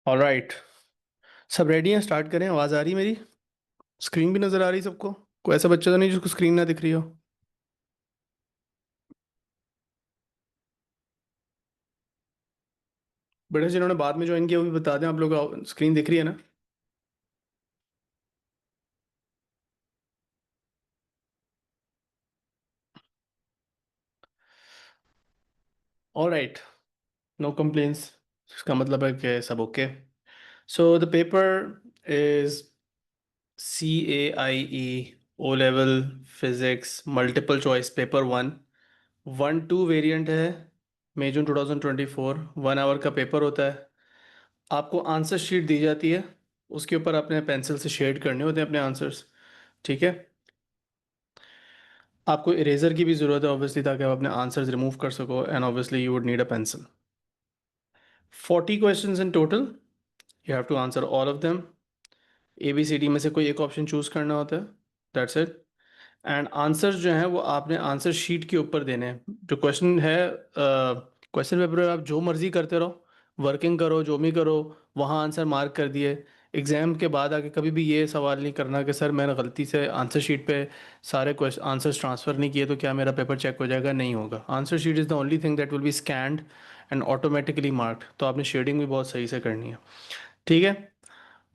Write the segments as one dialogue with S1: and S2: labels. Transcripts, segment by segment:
S1: Alright. सब ready हैं, start करें। आवाज़ आ रही मेरी? स्क्रीन भी नज़र आ रही सबको? कोई ऐसा बच्चा तो नहीं जिसको स्क्रीन ना दिख रही हो? बड़े जिन्होंने बाद में ज्वाइन किया वो भी बता दें। आप लोग स्क्रीन दिख रही है ना? ऑलराइट। No complaints. इसका मतलब है कि सब okay. So the paper is CAIE O level physics multiple choice paper one. 1-2 variant है। मई जून 2024 1 आवर का पेपर होता है। आपको आंसर शीट दी जाती है। उसके ऊपर अपने पेंसिल से शेड करने होते हैं अपने आंसर्स। ठीक है। आपको इरेजर की भी ज़रूरत है ऑब्वियसली, ताकि आप अपने आंसर्स रिमूव कर सको, and obviously you would need a pencil. 40 questions in total. You have to answer all of them. ABCD में से कोई एक ऑप्शन चूज करना होता है। That's it. एंड आंसर्स जो हैं वो आपने आंसर शीट के ऊपर देने हैं। जो क्वेश्चन है, क्वेश्चन पेपर में आप जो मर्जी करते रहो, वर्किंग करो, जो भी करो, वहाँ आंसर मार्क कर दिए। एग्ज़ाम के बाद आके कभी भी ये सवाल नहीं करना कि सर मैंने गलती से आंसर शीट पे सारे क्वेश्चन आंसर्स ट्रांसफ़र नहीं किए तो क्या मेरा पेपर चेक हो जाएगा? नहीं होगा। Answer sheet is the only thing that will be scanned and automatically marked. तो आपने शेडिंग भी बहुत सही से करनी है। ठीक है।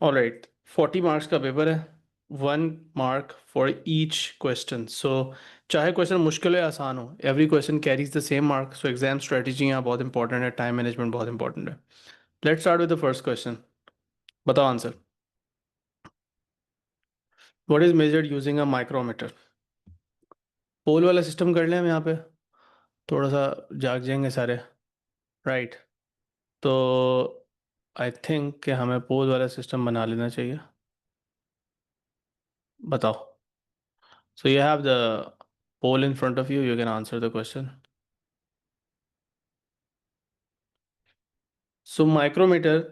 S1: ऑलराइट। 40 मार्क्स का पेपर है। 1 mark for each question. So चाहे क्वेश्चन मुश्किल हो या आसान हो, every question carries the same mark. So exam strategy यहाँ बहुत इंपॉर्टेंट है, टाइम मैनेजमेंट बहुत इंपॉर्टेंट है। Let's start with the first question. बताओ answer. What is measured using a micrometer? Pole वाला सिस्टम कर लें हम यहाँ पे। थोड़ा सा जाग जाएंगे सारे। राइट। तो आई थिंक कि हमें पोल वाला सिस्टम बना लेना चाहिए। बताओ। So you have the poll in front of you, you can answer the question. So micrometer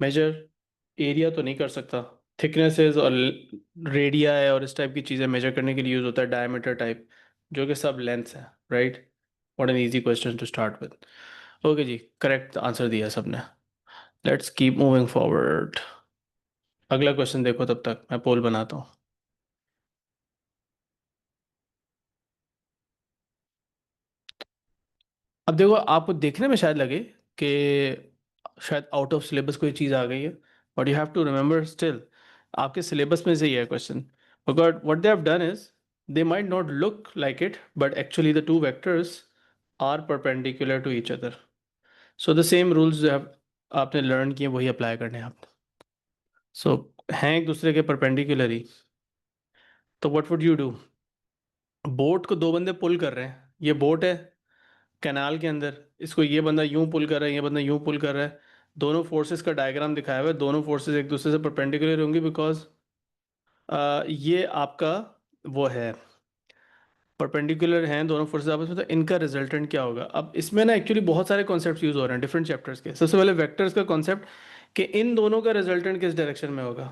S1: measure area तो नहीं कर सकता। थिकनेसेस और रेडिया है और इस टाइप की चीज़ें मेजर करने के लिए यूज़ होता है डायमीटर टाइप, जो कि सब लेंथ्स है। Right. What an easy question to start with. Okay जी, करेक्ट आंसर दिया सबने। Let's keep moving forward. अगला क्वेश्चन देखो, तब तक मैं पोल बनाता हूँ। अब देखो, आपको देखने में शायद लगे कि शायद आउट ऑफ सिलेबस कोई चीज़ आ गई है, but you have to remember still आपके सिलेबस में से ही है question. Because what they have done is they might not look like it, but actually the two vectors are perpendicular to each other. So the same rules जो have आपने learn किए वही apply करने हैं आप। सो हैं एक दूसरे के परपेंडिकुलर ही। तो what would you do? Boat को दो बंदे पुल कर रहे हैं। ये बोट है कैनाल के अंदर। इसको ये बंदा यूं पुल कर रहा है, ये बंदा यूं पुल कर रहा है। दोनों फोर्सेस का डायग्राम दिखाया हुआ है। दोनों फोर्सेस एक दूसरे से परपेंडिकुलर होंगी, बिकॉज ये आपका वो है, परपेंडिकुलर हैं दोनों फोर्सेस आपस में। तो इनका रिजल्टेंट क्या होगा? अब इसमें ना एक्चुअली बहुत सारे कॉन्सेप्ट्स यूज हो रहे हैं डिफरेंट चैप्टर्स के। सबसे पहले वेक्टर्स का कॉन्सेप्ट, कि इन दोनों का रिजल्टेंट किस डायरेक्शन में होगा।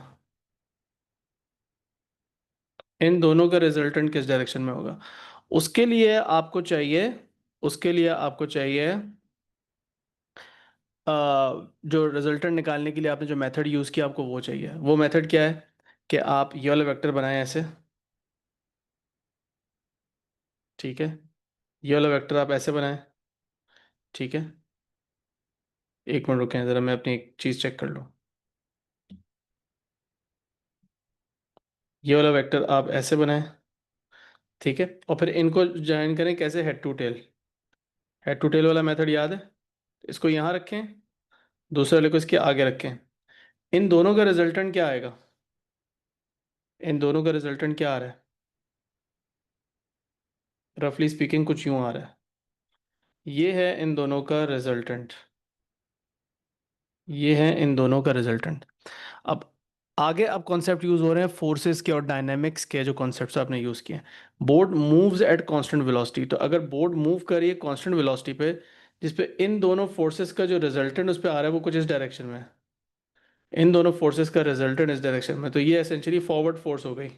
S1: इन दोनों का रिजल्टेंट किस डायरेक्शन में होगा। उसके लिए आपको चाहिए, उसके लिए आपको चाहिए जो रिजल्टेंट निकालने के लिए आपने जो मेथड यूज़ किया, आपको वो चाहिए। वो मेथड क्या है? कि आप ये वाला वेक्टर बनाएं ऐसे। ठीक है। ये वाला वेक्टर आप ऐसे बनाएं। ठीक है। एक मिनट रुकें ज़रा, मैं अपनी एक चीज़ चेक कर लूँ। ये वाला वेक्टर आप ऐसे बनाएं। ठीक है। और फिर इनको ज्वाइन करें कैसे? Head to tail. Head to tail वाला मेथड याद है? इसको यहाँ रखें, दूसरे वाले को इसके आगे रखें। इन दोनों का रिजल्टेंट क्या आएगा? इन दोनों का रिजल्टेंट क्या आ रहा है? रफली स्पीकिंग कुछ यूँ आ रहा है। ये है इन दोनों का रिजल्टेंट। ये है इन दोनों का रिजल्टेंट। अब आगे अब कॉन्सेप्ट यूज हो रहे हैं फोर्सेस के और डायनेमिक्स के, जो कॉन्सेप्ट्स आपने यूज किए हैं। Board moves at constant velocity. तो अगर बोर्ड मूव कर रही है कांस्टेंट वेलोसिटी पे, जिसपे इन दोनों फोर्सेस का जो रिजल्टेंट उस पर आ रहा है वो कुछ इस डायरेक्शन में है। इन दोनों फोर्सेस का रिजल्टेंट इस डायरेक्शन में, तो ये एसेंशियली फॉरवर्ड फोर्स हो गई।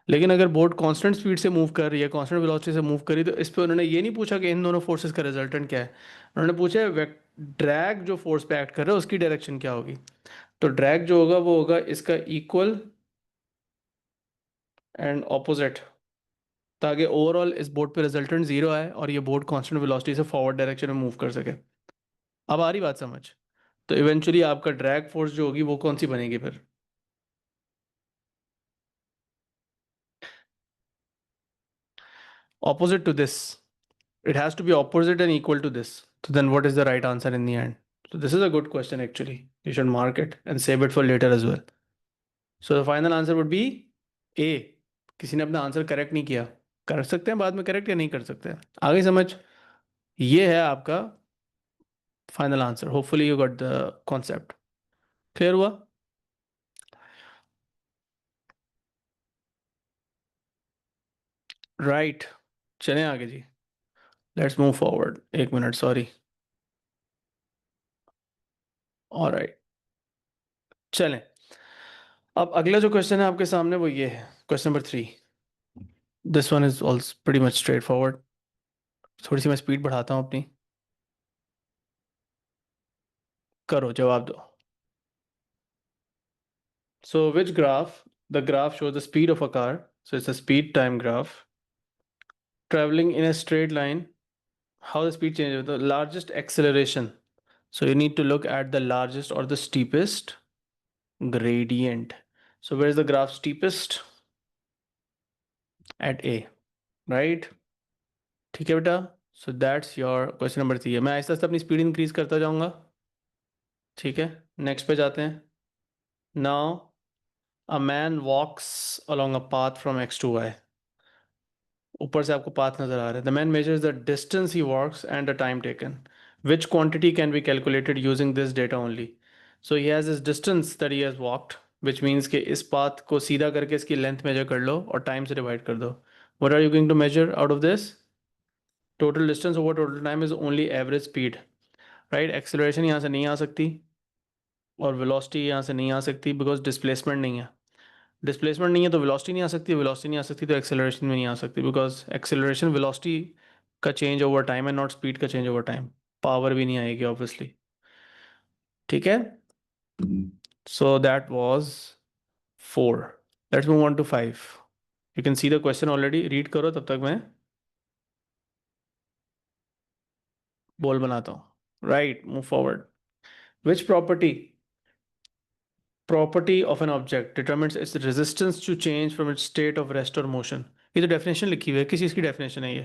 S1: लेकिन अगर बोट कांस्टेंट स्पीड से मूव कर रही है, कांस्टेंट वेलोसिटी से मूव कर रही है, तो इस पे उन्होंने ये नहीं पूछा कि इन दोनों फोर्सेस का रिजल्टेंट क्या है। उन्होंने पूछा है ड्रैग जो फोर्स पे एक्ट कर रहा है उसकी डायरेक्शन क्या होगी। तो ड्रैग जो होगा वो होगा इसका इक्वल एंड ऑपोजिट, ताकि ओवरऑल इस बोट पे रिजल्टेंट जीरो आए और ये बोट कांस्टेंट वेलोसिटी से फॉरवर्ड डायरेक्शन में मूव कर सके। अब आ रही बात समझ। तो इवेंचुअली आपका ड्रैग फोर्स जो होगी वो कौन सी बनेगी फिर? Opposite to this. It has to be opposite and equal to this. So then what is the right answer in the end? So this is a good question actually. You should mark it and save it for later as well. So the final answer would be A. किसी ने अपना answer correct नहीं किया, कर सकते हैं बाद में करेक्ट या नहीं कर सकते हैं, आगे समझ। ये है आपका final answer. Hopefully you got the concept. Clear हुआ? राइट। चलें आगे जी। Let's move forward. एक मिनट, सॉरी। ऑलराइट, चलें। अब अगला जो क्वेश्चन है आपके सामने वो ये है, question number 3। This one is also pretty much straight forward. थोड़ी सी मैं स्पीड बढ़ाता हूँ अपनी। करो, जवाब दो। So which graph, the graph show the speed of a car, so it's a speed time graph traveling in a straight line. How the speed changes? The largest acceleration. So you need to look at the largest or the steepest gradient. So where is the graph steepest? At A, right? ठीक है बेटा। So that's your question number 3 है। मैं आहिस्ता आहिस्ता अपनी speed increase करता जाऊंगा। ठीक है, नेक्स्ट पे जाते हैं। Now a man walks along a path from x to y. ऊपर से आपको पाथ नजर आ रहा है। The man measures the distance he walks and the time taken. Which quantity can be calculated using this data only? So he has this distance that he has walked, which means कि इस path को सीधा करके इसकी length major कर लो और time से divide कर दो। What are you going to measure out of this? Total distance over total time is only average speed, right? Acceleration यहाँ से नहीं आ सकती और वेलोसिटी यहाँ से नहीं आ सकती, बिकॉज डिस्प्लेसमेंट नहीं है। डिस्प्लेसमेंट नहीं है तो वेलोसिटी नहीं आ सकती, वेलोसिटी नहीं आ सकती तो एक्सेलरेशन भी नहीं आ सकती, बिकॉज एक्सेलरेशन वेलोसिटी का चेंज ओवर टाइम है, नॉट स्पीड का चेंज ओवर टाइम। पावर भी नहीं आएगी ऑब्वियसली। ठीक है, so that was 4। Let's move on to 5। You can see the question already, read करो तब तक मैं बोल बनाता हूँ। Right, move forward. Which property of an object determines its resistance to change from its state of rest or motion? ये तो definition लिखी हुई है, किस चीज़ की डेफिनेशन है ये?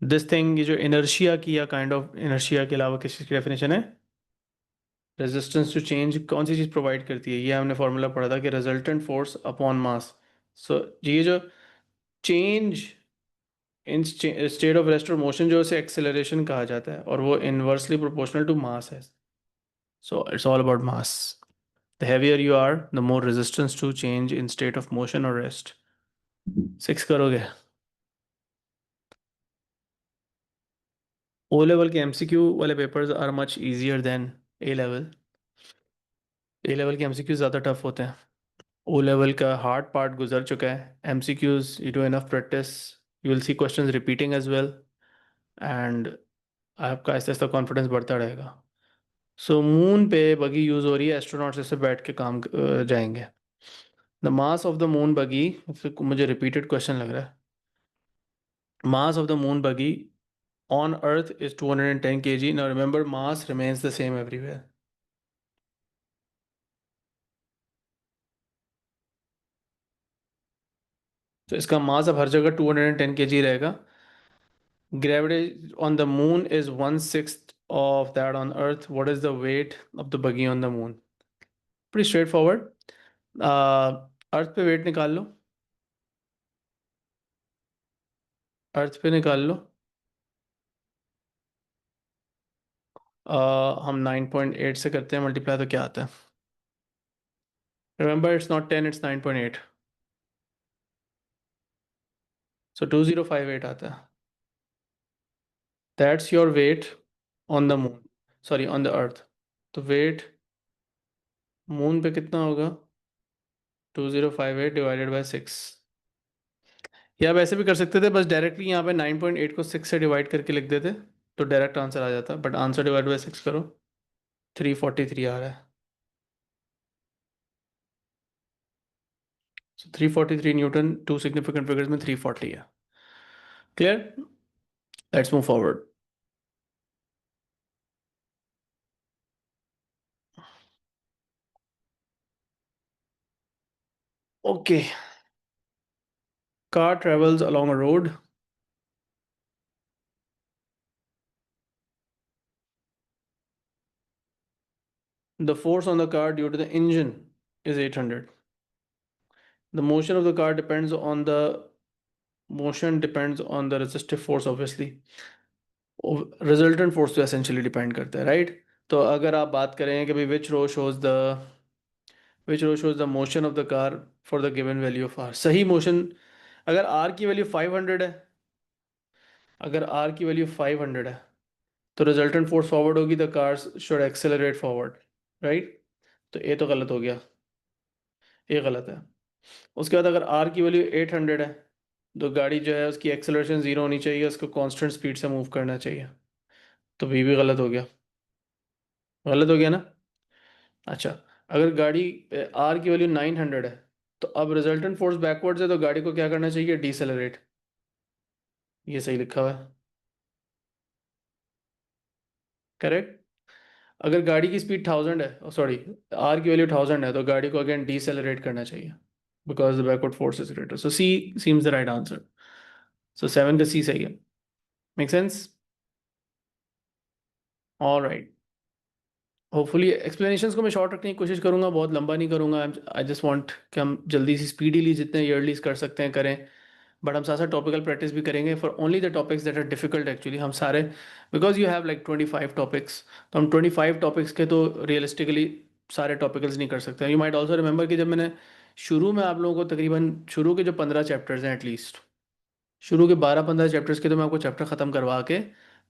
S1: दिस थिंग, ये जो इनर्शिया की या काइंड ऑफ इनर्शिया के अलावा किस चीज़ की डेफिनेशन है? रेजिस्टेंस टू चेंज कौन सी चीज़ प्रोवाइड करती है? ये हमने फॉर्मूला पढ़ा था कि रिजल्टेंट फोर्स अपॉन मास। सो ये जो change in state of rest और मोशन जो उसे एक्सेलरेशन कहा जाता है और वो इनवर्सली प्रोपोर्शनल टू मास है। So it's all about mass. The heavier you are, the more resistance to change in state of motion or rest. 6 करोगे? ओ लेवल के एमसीक्यू वाले papers are much easier than A level. A level के MCQ ज़्यादा tough होते हैं। O level का hard part गुजर चुका है। MCQs you do enough practice, you will see questions repeating as well, and आपका आहिस्ता आहिस्ता कॉन्फिडेंस बढ़ता रहेगा। सो मून पे बगी यूज़ हो रही है, एस्ट्रोनॉट्स इससे बैठ के काम जाएंगे। The mass of the moon बगी, मुझे रिपीटेड क्वेश्चन लग रहा है। मास ऑफ द मून बगी on Earth is 210 kg. Now remember, mass remains the same everywhere. तो इसका मास अब हर जगह 210 kg रहेगा। Gravity on the moon is 1/6 of that on Earth. What is the weight of the buggy on the moon? Pretty straightforward. अर्थ पे wait निकाल लो, अर्थ पे निकाल लो। हम 9.8 से करते हैं मल्टीप्लाई, तो क्या आता है? Remember, it's not 10, it's 9.8। सो 2058 आता है। That's your weight on the moon, sorry on the अर्थ। तो वेट मून पे कितना होगा? 2058 डिवाइडेड बाय 6। या आप ऐसे भी कर सकते थे, बस डायरेक्टली यहाँ पे 9.8 को 6 से डिवाइड करके लिख देते, तो डायरेक्ट आंसर आ जाता, बट आंसर डिवाइड बाय 6 करो, 343 आ रहा है। So 343 newton, two significant figures में 340 है। Clear? Let's move forward. Okay, car travels along a road. The force on the car due to the engine is 800. The motion of the car depends on the resistive force, obviously. Resultant force तो essentially depend करता है, right? तो अगर आप बात करें कि भाई which row shows the motion of the car for the given value of r, सही motion, अगर r की वैल्यू 500 है, अगर r की वैल्यू 500 है, तो रिजल्टेंट फोर्स फॉरवर्ड होगी, the cars should accelerate forward, right? तो ये तो गलत हो गया, ये गलत है। उसके बाद अगर r की वैल्यू 800 है, तो गाड़ी जो है उसकी एक्सेलरेशन जीरो होनी चाहिए, उसको कांस्टेंट स्पीड से मूव करना चाहिए, तो भी गलत हो गया, गलत हो गया ना? अच्छा, अगर गाड़ी r की वैल्यू 900 है, तो अब रिजल्टेंट फोर्स बैकवर्ड्स है, तो गाड़ी को क्या करना चाहिए? डिसेलरेट। ये सही लिखा हुआ है, करेक्ट। अगर गाड़ी की स्पीड 1000 है, सॉरी, आर की वैल्यू 1000 है, तो गाड़ी को अगेन डिसेलरेट करना चाहिए, because the backward force is greater, so C seems the right answer. So 7 का सी सही है। Make sense? Alright, hopefully explanations को मैं शॉर्ट रखने की कोशिश करूंगा, बहुत लंबा नहीं करूंगा। आई जस्ट वांट कि हम जल्दी से स्पीडीली जितने ईयरलीज कर सकते हैं करें, बट हम साथ साथ टॉपिकल प्रैक्टिस भी करेंगे for only the topics that are difficult actually. हम सारे, because you have like 25 topics, तो हम 25 टॉपिक्स के तो रियलिस्टिकली सारे टॉपिकल्स नहीं कर सकते। यू माइट ऑल्सो रिमेंबर कि जब मैंने शुरू में आप लोगों को तकरीबन शुरू के जो 15 चैप्टर्स हैं, एटलीस्ट शुरू के 12-15 चैप्टर्स के, तो मैं आपको चैप्टर ख़त्म करवा के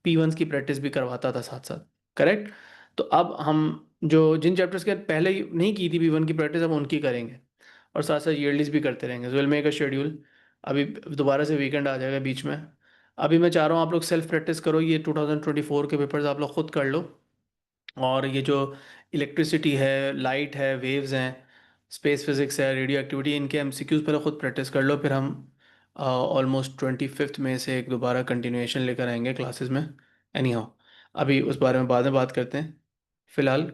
S1: P1s की प्रैक्टिस भी करवाता था साथ साथ, करेक्ट? तो अब हम जो जिन चैप्टर्स के पहले ही नहीं की थी P1 की प्रैक्टिस, अब उनकी करेंगे और साथ साथ ईयरलीज भी करते रहेंगे। Will make a schedule. अभी दोबारा से वीकेंड आ जाएगा बीच में। अभी मैं चाह रहा हूँ आप लोग सेल्फ प्रैक्टिस करो, ये 2024 के पेपर्स आप लोग खुद कर लो, और ये जो इलेक्ट्रिसिटी है, लाइट है, वेव्स हैं, स्पेस फिजिक्स है, रेडियो एक्टिविटी, इनके एमसीक्यूज़ पहले खुद प्रैक्टिस कर लो, फिर हम ऑलमोस्ट 25th में से एक दोबारा कंटिन्यूएशन लेकर आएंगे क्लासेस में। एनी हाउ, अभी उस बारे में बाद में बात करते हैं, फिलहाल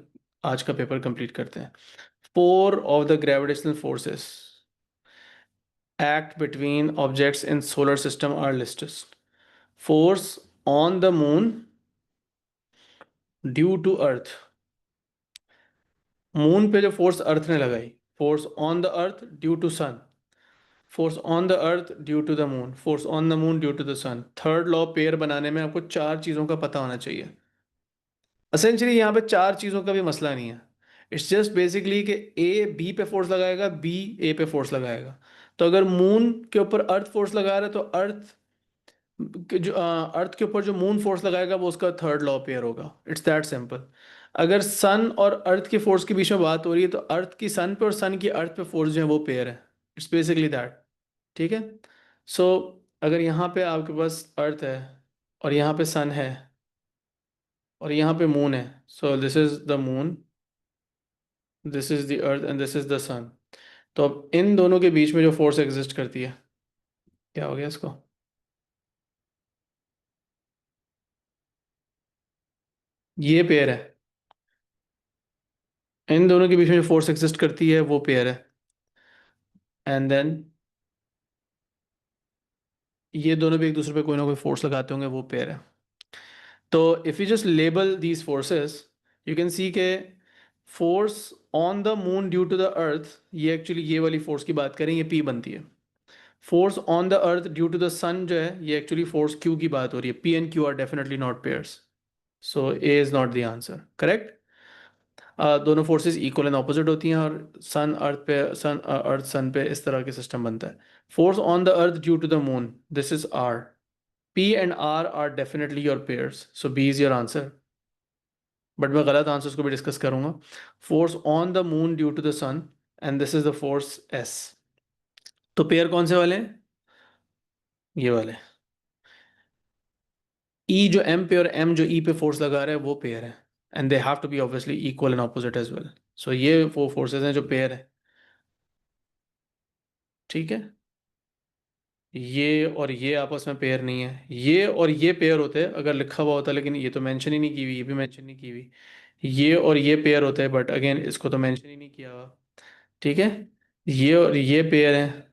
S1: आज का पेपर कंप्लीट करते हैं। 4 of the gravitational forces act between objects in solar system are listed. Force on the moon due to earth, moon पे जो फोर्स अर्थ ने लगाई, force on the earth due to sun, force on the earth due to the moon, force on the moon due to the sun. Third law pair बनाने में आपको चार चीज़ों का पता होना चाहिए। असेंशली यहाँ पे चार चीज़ों का भी मसला नहीं है, इट्स जस्ट बेसिकली कि ए बी पे फोर्स लगाएगा, बी ए पे फोर्स लगाएगा। तो अगर मून के ऊपर अर्थ फोर्स लगा रहा है, तो अर्थ के ऊपर जो मून फोर्स लगाएगा वो उसका थर्ड लॉ पेयर होगा। It's that simple. अगर सन और अर्थ के फोर्स के बीच में बात हो रही है, तो अर्थ की सन पे और सन की अर्थ पे फोर्स जो है वो पेयर है। इट्स बेसिकली दैट, ठीक है? सो अगर यहाँ पे आपके पास अर्थ है और यहाँ पे सन है और यहाँ पे मून है, so this is the moon, this is the earth and this is the sun. तो अब इन दोनों के बीच में जो फोर्स एग्जिस्ट करती है, क्या हो गया इसको? ये पेयर है, इन दोनों के बीच में जो फोर्स एग्जिस्ट करती है वो पेयर है, एंड देन ये दोनों भी एक दूसरे पे कोई ना कोई फोर्स लगाते होंगे, वो पेयर है। तो if you just label these forces, you can see के force on the moon due to the earth, ये एक्चुअली ये वाली फोर्स की बात करें, ये P बनती है। Force on the earth due to the sun जो है, ये एक्चुअली फोर्स Q की बात हो रही है। P and Q are definitely not pairs, so A is not the answer, correct? दोनों फोर्सेस इक्वल एंड ऑपोजिट होती हैं, और सन अर्थ सन पे इस तरह के सिस्टम बनता है। Force on the earth due to the moon, this is R. P and R are definitely your pairs, so B is your answer. But मैं गलत आंसर्स को भी डिस्कस करूंगा। Force on the moon due to the sun, and this is the force S. तो pair कौन से वाले हैं? ये वाले। ई जो एम पे और एम जो ई पे फोर्स लगा रहा है वो पेयर है, and they have to be obviously equal and opposite as well. So ये वो फोर्सेस हैं जो पेयर है। ठीक है, ये और ये आपस में पेयर नहीं है, ये और ये पेयर होते हैं अगर लिखा हुआ होता, लेकिन ये तो मेंशन ही नहीं की हुई, ये भी मेंशन नहीं की हुई। ये और ये पेयर होते हैं, बट अगेन इसको तो मेंशन ही नहीं किया हुआ। ठीक है, ये और ये पेयर है,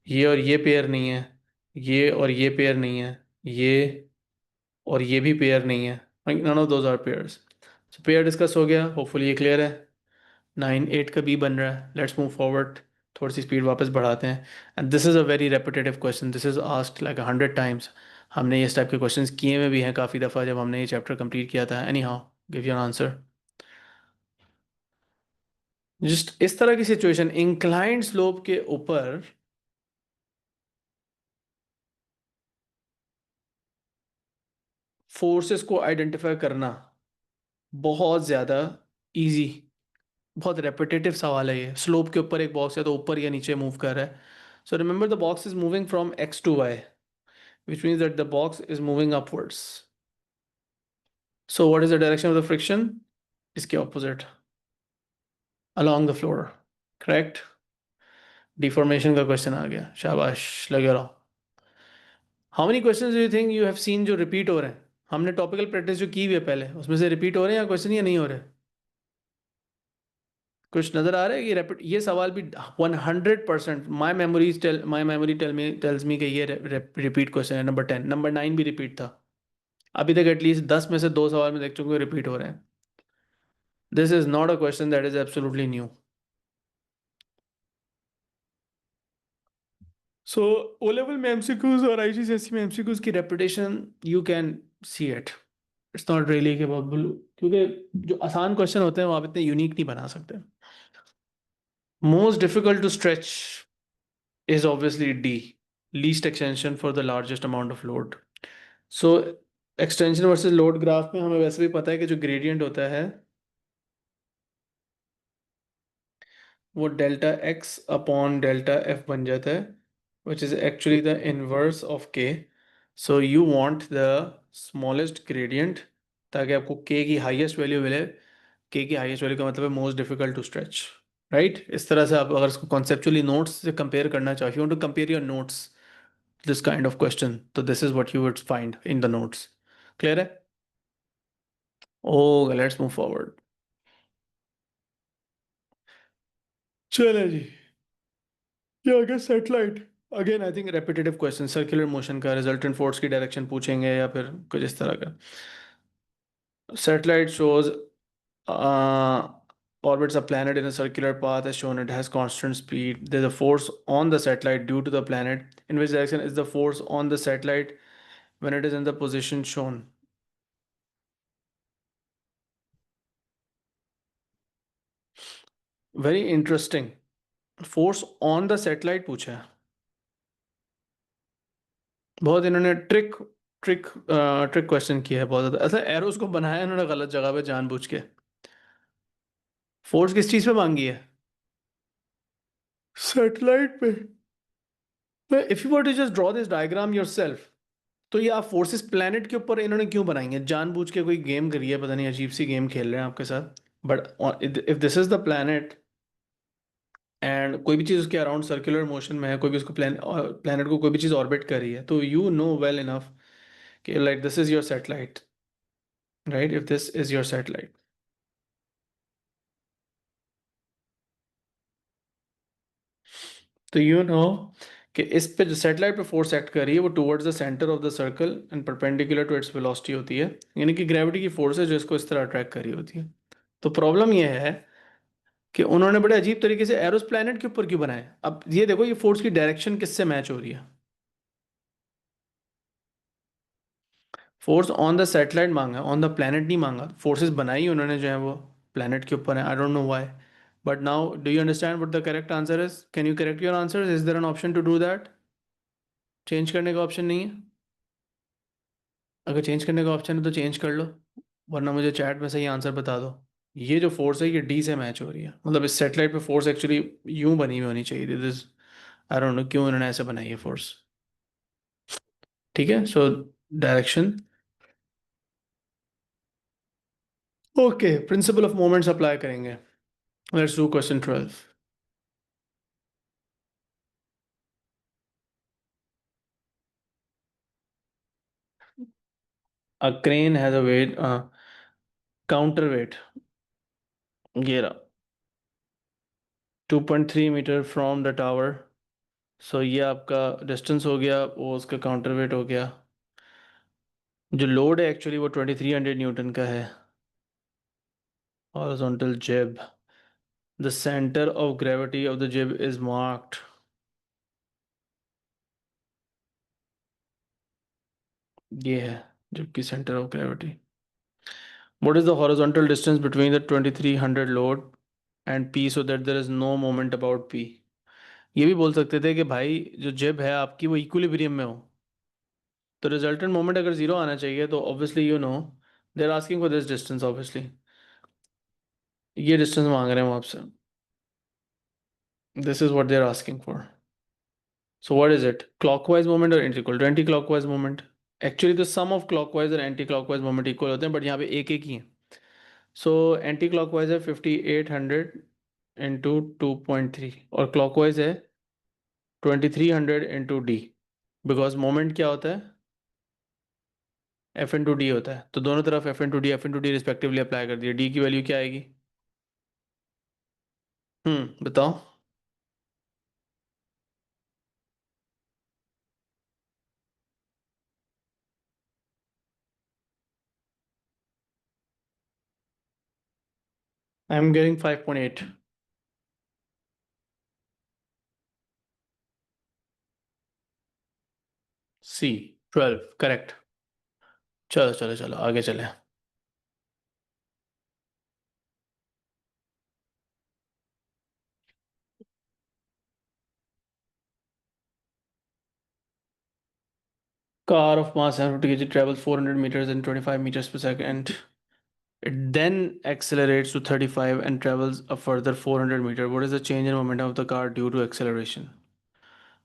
S1: ये और ये पेयर नहीं है, ये और ये पेयर नहीं है, ये और ये भी पेयर नहीं है। None of those are pairs. So pair discuss हो गया, होपफुली ये क्लियर है। 9 8 का बी बन रहा है। लेट्स मूव फॉरवर्ड, थोड़ी सी स्पीड वापस बढ़ाते हैं। And this is a very repetitive question, this is asked like 100 times. हमने इस टाइप के क्वेश्चंस किए हुए भी हैं काफ़ी दफ़ा जब हमने ये चैप्टर कंप्लीट किया था। Any how, give you an answer. Just इस तरह की सिचुएशन, इंक्लाइंड स्लोप के ऊपर फोर्सेस को आइडेंटिफाई करना बहुत ज़्यादा इजी, बहुत रेपिटेटिव सवाल है ये। स्लोप के ऊपर एक बॉक्स है तो ऊपर या नीचे मूव कर रहा है। So remember the box is moving from x to y, which means that the box is moving upwards. So what is the direction of the friction? इसके opposite, along the floor. Correct? Deformation का question आ गया, शाबाश, लगे रहो। How many questions do you think you have seen जो repeat हो रहे हैं? हमने टॉपिकल प्रैक्टिस जो की हुई है पहले, उसमें से रिपीट हो रहे हैं या क्वेश्चन या नहीं हो रहे? कुछ नजर आ रहा है कि रेपिट ये सवाल भी 100%। माई मेमोरी टेल्स मी कि ये रिपीट क्वेश्चन है। नंबर 10, नंबर 9 भी रिपीट था। अभी तक एटलीस्ट 10 में से 2 सवाल में देख चुके रिपीट हो रहे हैं। This is not a question that is absolutely new. So O level में एमसीक्यूज और आईजीसीएसई में एमसीक्यूज की reputation, you can see it. It's not really के बहुत, क्योंकि जो आसान क्वेश्चन होते हैं वो आप इतने यूनिक नहीं बना सकते। Most difficult to stretch is obviously D, least extension for the largest amount of load. So extension versus load graph में हमें वैसे भी पता है कि जो ग्रेडियंट होता है वो delta X upon delta F बन जाता है, which is actually the inverse of K. So you want the smallest gradient ताकि आपको के की हाईएस्ट वैल्यू मिले। के की हाईएस्ट वैल्यू का मतलब है most difficult to stretch, right? इस तरह से आप अगर इसको कॉन्सेप्चुअली नोट्स से कंपेयर करना चाहो, you want to compare your notes this kind of question, so this is what you would find in the notes. Clear है? Okay, let's move forward. चले जी, ये आ गया satellite. Again I think repetitive question, circular motion का resultant force की direction पूछेंगे या फिर कुछ इस तरह का। Satellite shows orbits a planet in a circular path as shown. It has constant speed. There's a force on the satellite due to the planet. In which direction is the force on the satellite when it is in the position shown? Very interesting. Force on the satellite पूछा है। बहुत इन्होंने trick trick question किया है बहुत ज़्यादा। ऐसा arrows को बनाया है इन्होंने गलत जगह पे जानबूझ के। फोर्स किस चीज़ पे मांगी है? सैटेलाइट पे। If you were to just draw this diagram yourself, तो ये आप फोर्सेस प्लेनेट के ऊपर इन्होंने क्यों बनाएंगे? जानबूझ के कोई गेम करी है, पता नहीं अजीब सी गेम खेल रहे हैं आपके साथ। But if this is the planet and कोई भी चीज़ उसके अराउंड सर्कुलर मोशन में है, कोई भी उसको प्लेनेट को कोई भी चीज़ ऑर्बिट कर रही है, तो यू नो वेल इनफ कि like this is your satellite, right? If this is your satellite, तो यू नो कि इस पे जो सैटेलाइट पे फोर्स एक्ट कर रही है वो towards the centre of the circle and perpendicular to its velocity होती है। यानी कि ग्रेविटी की फोर्स है जो इसको इस तरह अट्रैक्ट कर रही होती है। तो प्रॉब्लम ये है कि उन्होंने बड़े अजीब तरीके से एरोस प्लैनेट के ऊपर क्यों बनाए। अब ये देखो, ये फोर्स की डायरेक्शन किससे मैच हो रही है? फोर्स ऑन द सैटेलाइट मांगा, ऑन द प्लैनेट नहीं मांगा। फोर्सेस बनाई उन्होंने जो है वो प्लैनेट के ऊपर है। I don't know why, but now do you understand what the correct answer is? Can you correct your answer? Is there an option to do that? Change करने का ऑप्शन नहीं है? अगर चेंज करने का ऑप्शन है तो चेंज कर लो, वरना मुझे चैट में सही आंसर बता दो। ये जो फोर्स है ये डी से मैच हो रही है, मतलब इस सेटेलाइट पे फोर्स एक्चुअली यूं बनी हुई होनी चाहिए, दिस आई डोंट नो क्यों इन्होंने ऐसे बनाई है फोर्स। ठीक है, so direction. Okay, principle of moments apply करेंगे। Let's do question 12। A crane has a weight, counterweight, ये रहा, 2.3 मीटर फ्रॉम द टावर। सो ये आपका डिस्टेंस हो गया, वो उसका काउंटर वेट हो गया। जो लोड है एक्चुअली वो 2300 न्यूटन का है। Horizontal jib, the centre of gravity of the jib is marked, ये है जिब की centre of gravity. What is the horizontal distance between the 2300 load and P so that there is no moment about P. ये भी बोल सकते थे कि भाई जो जिब है आपकी वो इक्विलिब्रियम में हो, तो रिजल्टेंट मोमेंट अगर जीरो आना चाहिए तो obviously you know they are asking for this distance obviously, ये डिस्टेंस मांग रहे हैं वो आपसे, this is what they are asking for. So what is it, clockwise moment और एंटी क्लॉकवाइज मोमेंट? एक्चुअली तो सम ऑफ क्लॉकवाइज और anti clockwise moment equal होते हैं, बट यहाँ पे एक एक ही है। सो एंटी क्लॉकवाइज है 5800 इंटू 2.3, और क्लॉकवाइज है 2300 इंटू डी। बिकॉज मोमेंट क्या होता है, एफ इंटू डी होता है, तो दोनों तरफ F into D respectively apply कर दिया। डी की वैल्यू क्या आएगी? बताओ। I am getting 5.8। C, 12 correct. चलो चलो चलो आगे चले। Car of mass 750 kg travels 400 meters in 25 meters per second. It then accelerates to 35 and travels a further 400 meter. What is the change in momentum of the car due to acceleration?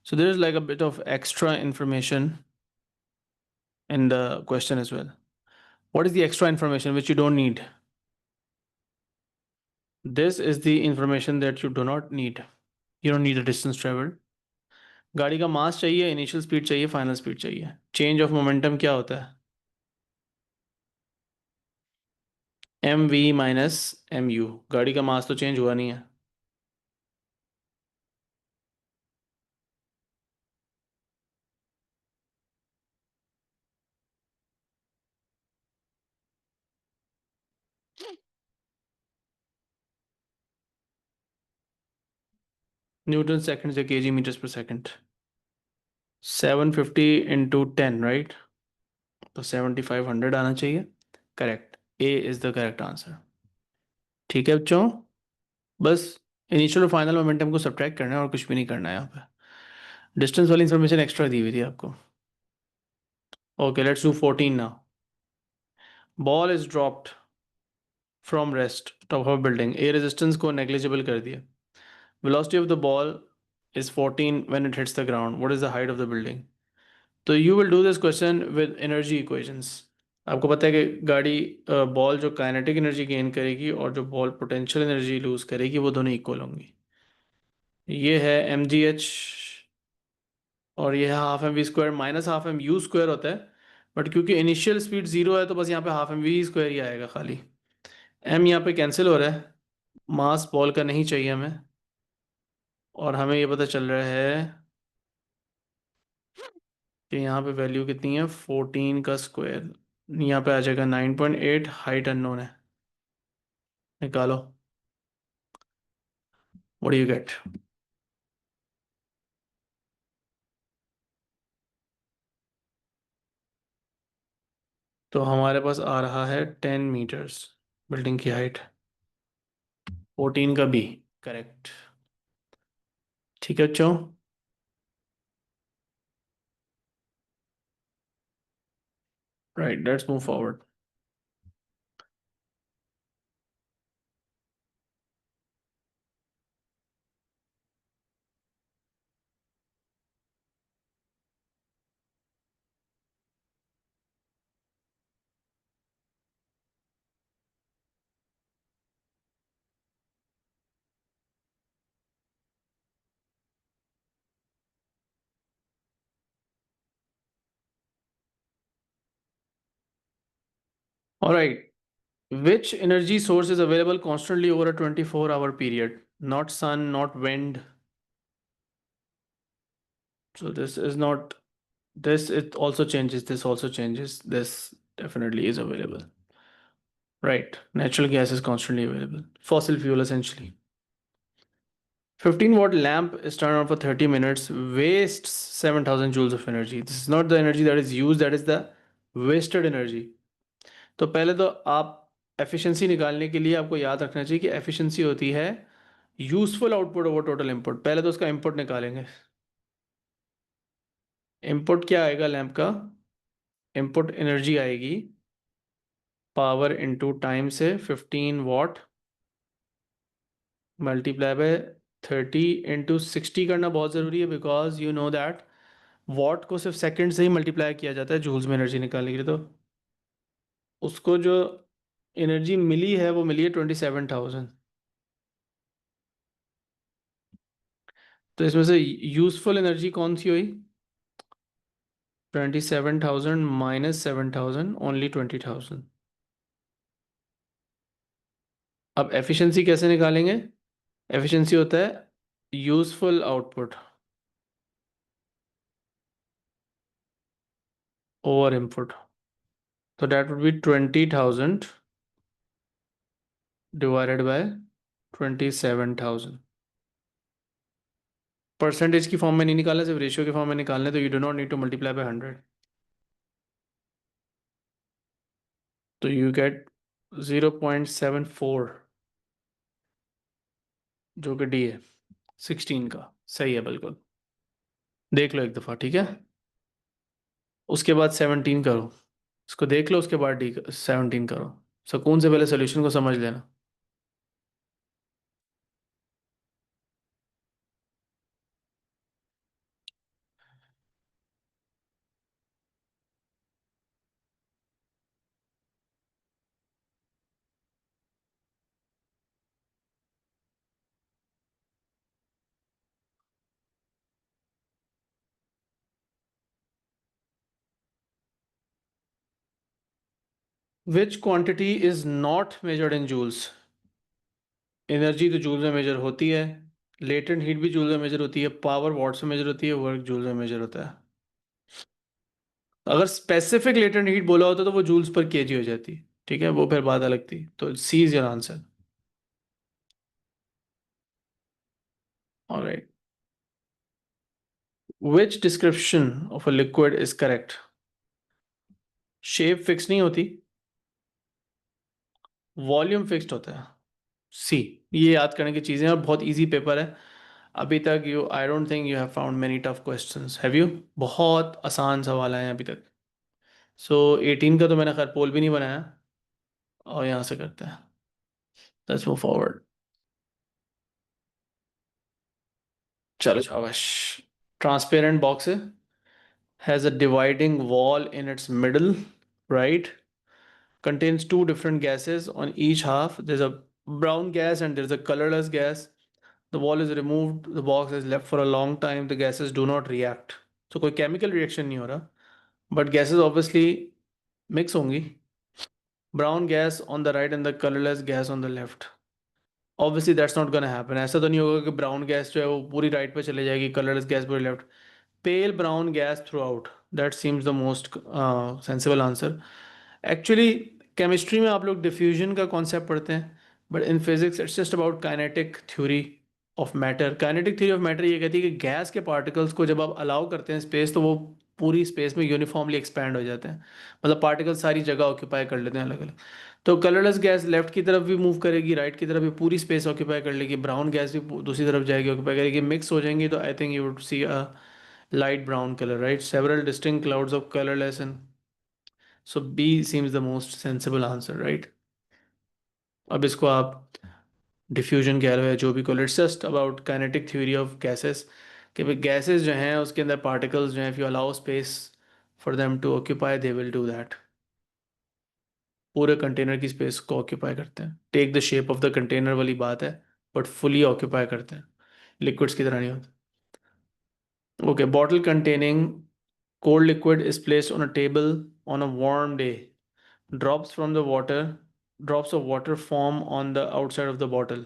S1: So there is like a bit of extra information in the question as well. What is the extra information which you don't need? This is the information that you do not need. You don't need the distance traveled. गाड़ी का mass चाहिए, initial speed चाहिए, final speed चाहिए। Change of momentum क्या होता है? M V minus M U. गाड़ी का मास तो चेंज हुआ नहीं है। न्यूटन सेकंड से केजी मीटर्स पर सेकंड। 750 इंटू 10 राइट, तो 7500 आना चाहिए। Correct, A is the correct answer. ठीक है बच्चों, बस इनिशियल और फाइनल मोमेंटम को सब्ट्रैक्ट करना है और कुछ भी नहीं करना है यहाँ पे। डिस्टेंस वाली इंफॉर्मेशन एक्स्ट्रा दी हुई थी आपको। Okay let's do 14 now. Ball is dropped from rest top of building, air resistance को नेग्लिजिबल कर दिया। Velocity of the ball is 14 when it hits the ground, what is the height of the building? तो you will do this question with energy equations. आपको पता है कि गाड़ी, ball जो काइनेटिक एनर्जी गेन करेगी और जो बॉल पोटेंशियल एनर्जी लूज करेगी वो दोनों इक्वल होंगी। ये है एम जी एच, और ये है half M V square minus half M U square होता है। बट क्योंकि इनिशियल स्पीड जीरो है तो बस यहाँ पे हाफ एम वी स्क्वायर ही आएगा खाली। एम यहाँ पे कैंसिल हो रहा है, मास बॉल का नहीं चाहिए हमें, और हमें ये पता चल रहा है कि यहाँ पे वैल्यू कितनी है, 14 का स्क्वायर, यहाँ पे आ जाएगा 9.8, हाइट अननोन है। निकालो, व्हाट डू यू गेट? तो हमारे पास आ रहा है 10 मीटर्स बिल्डिंग की हाइट, 14 का बी करेक्ट। ठीक है बच्चों, right let's move forward. All right. Which energy source is available constantly over a 24-hour period? Not sun, not wind. So this is not this, it also changes, this also changes. This definitely is available. Right. Natural gas is constantly available. Fossil fuel essentially. 15-watt lamp is turned on for 30 minutes, wastes 7,000 joules of energy. This is not the energy that is used, that is the wasted energy. तो पहले तो आप efficiency निकालने के लिए आपको याद रखना चाहिए कि एफिशिएंसी होती है useful output over total input. पहले तो उसका इनपुट निकालेंगे। इनपुट क्या आएगा लैंप का? इनपुट एनर्जी आएगी पावर इनटू टाइम से 15 वाट मल्टीप्लाई बाय 30 इंटू 60 करना बहुत ज़रूरी है, because you know that what को सिर्फ सेकंड से ही मल्टीप्लाई किया जाता है जूल्स में एनर्जी निकालने के लिए। तो उसको जो एनर्जी मिली है वो मिली है 27,000। तो इसमें से यूजफुल एनर्जी कौन सी हुई? 27,000 माइनस 7,000, ओनली 20,000। अब एफिशिएंसी कैसे निकालेंगे? एफिशिएंसी होता है यूजफुल आउटपुट ओवर इनपुट। तो that would B 20,000 divided by 27,000। Percentage की फॉर्म में नहीं निकालना, सिर्फ रेशियो के फॉर्म में निकालना है, तो you do not need to multiply by 100। तो यू गेट 0.74, जो कि डी है 16 का। सही है बिल्कुल। देख लो एक दफ़ा, ठीक है? उसके बाद 17 करो। इसको देख लो, उसके बाद डी 17 करो। सुकून से पहले सोल्यूशन को समझ लेना। Which quantity is not measured in joules? Energy तो जूल्स में मेजर होती है, लेटेंट हीट भी जूल्स में मेजर होती है, पावर वॉट्स में मेजर होती है, वर्क जूल्स में मेजर होता है। अगर स्पेसिफिक लेटेंट हीट बोला होता तो वो जूल्स पर केजी हो जाती, ठीक है? वो फिर बात अलग थी। तो C is your answer. Alright. Which description of a liquid is correct? Shape fix नहीं होती, वॉल्यूम फिक्स्ड होता है। सी। ये याद करने की चीज़ें, और बहुत इजी पेपर है। अभी तक you, I don't think you have found many tough questions, have you? बहुत आसान सवाल आए हैं अभी तक। सो 18 का तो मैंने खैर पोल भी नहीं बनाया, और यहाँ से करते हैं। Let's move forward. चलो शाबाश। Transparent box has a dividing wall in its middle, right? Contains two different gases on each half. There's a brown gas and there's a colorless gas. The wall is removed, the box is left for a long time, the gases do not react. So कोई chemical reaction नहीं हो रहा, but gases obviously mix होंगी। Brown gas on the right and the colorless gas on the left. Obviously that's not gonna happen. ऐसा तो नहीं होगा कि brown gas जो है वो पूरी right पे चले जाएगी, colorless gas पूरी left। Pale brown gas throughout. That seems the most sensible answer. Actually, chemistry में आप लोग डिफ्यूजन का कॉन्सेप्ट पढ़ते हैं, but in physics it's just about kinetic theory of matter. Kinetic theory of matter ये कहती है कि गैस के पार्टिकल्स को जब आप अलाउ करते हैं स्पेस, तो वो पूरी स्पेस में यूनिफॉर्मली एक्सपैंड हो जाते हैं, मतलब पार्टिकल्स सारी जगह ऑक्यूपाई कर लेते हैं अलग अलग। तो कलरलेस गैस लेफ्ट की तरफ भी मूव करेगी, राइट की तरफ भी पूरी स्पेस ऑक्यूपाई कर लेगी, ब्राउन गैस भी दूसरी तरफ जाएगी, ऑक्यूपाई करेगी, मिक्स हो जाएंगी। तो I think you would see a light brown color, right? Several distinct clouds of colorless, and so B seems the most sensible answer, right? अब इसको आप डिफ्यूजन कह लो या जो भी कहो, it's just about kinetic theory of gases, कि भाई गैसेस जो हैं उसके अंदर पार्टिकल्स जो हैं, if you allow space for them to occupy they will do that. पूरे कंटेनर की स्पेस को ऑक्यूपाई करते हैं, take the shape of the container वाली बात है, बट फुली ऑक्यूपाई करते हैं, लिक्विड्स की तरह नहीं होता। Okay, bottle containing cold liquid is placed on a table on a warm day. Drops from the water, drops of water form on the outside of the bottle,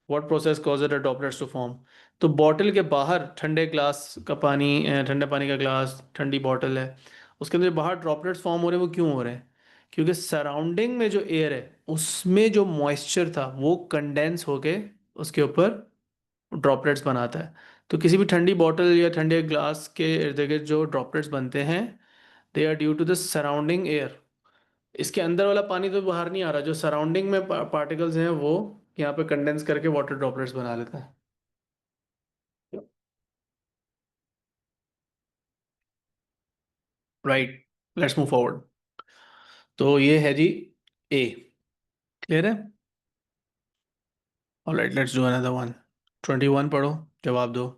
S1: what process causes the droplets to form. तो bottle के बाहर ठंडे glass का पानी, ठंडे पानी का glass, ठंडी बॉटल है, उसके अंदर बाहर ड्रॉपलेट्स फॉर्म हो रहे हैं, वो क्यों हो रहे हैं? क्योंकि सराउंडिंग में जो एयर है उसमें जो मॉइस्चर था वो कंडेंस होके उसके ऊपर ड्रॉपलेट्स बनाता है। तो किसी भी ठंडी बॉटल या ठंडे ग्लास के इर्द गिर्द जो ड्रॉपलेट्स बनते हैं, they are due to the surrounding air. इसके अंदर वाला पानी तो बाहर नहीं आ रहा, जो सराउंडिंग में पार्टिकल्स हैं वो यहाँ पे कंडेंस करके वाटर ड्रॉपलेट्स बना लेता है। Right, let's move forward. तो ये है जी ए। क्लियर है? Alright, let's do another one. 21 पढ़ो, जवाब दो।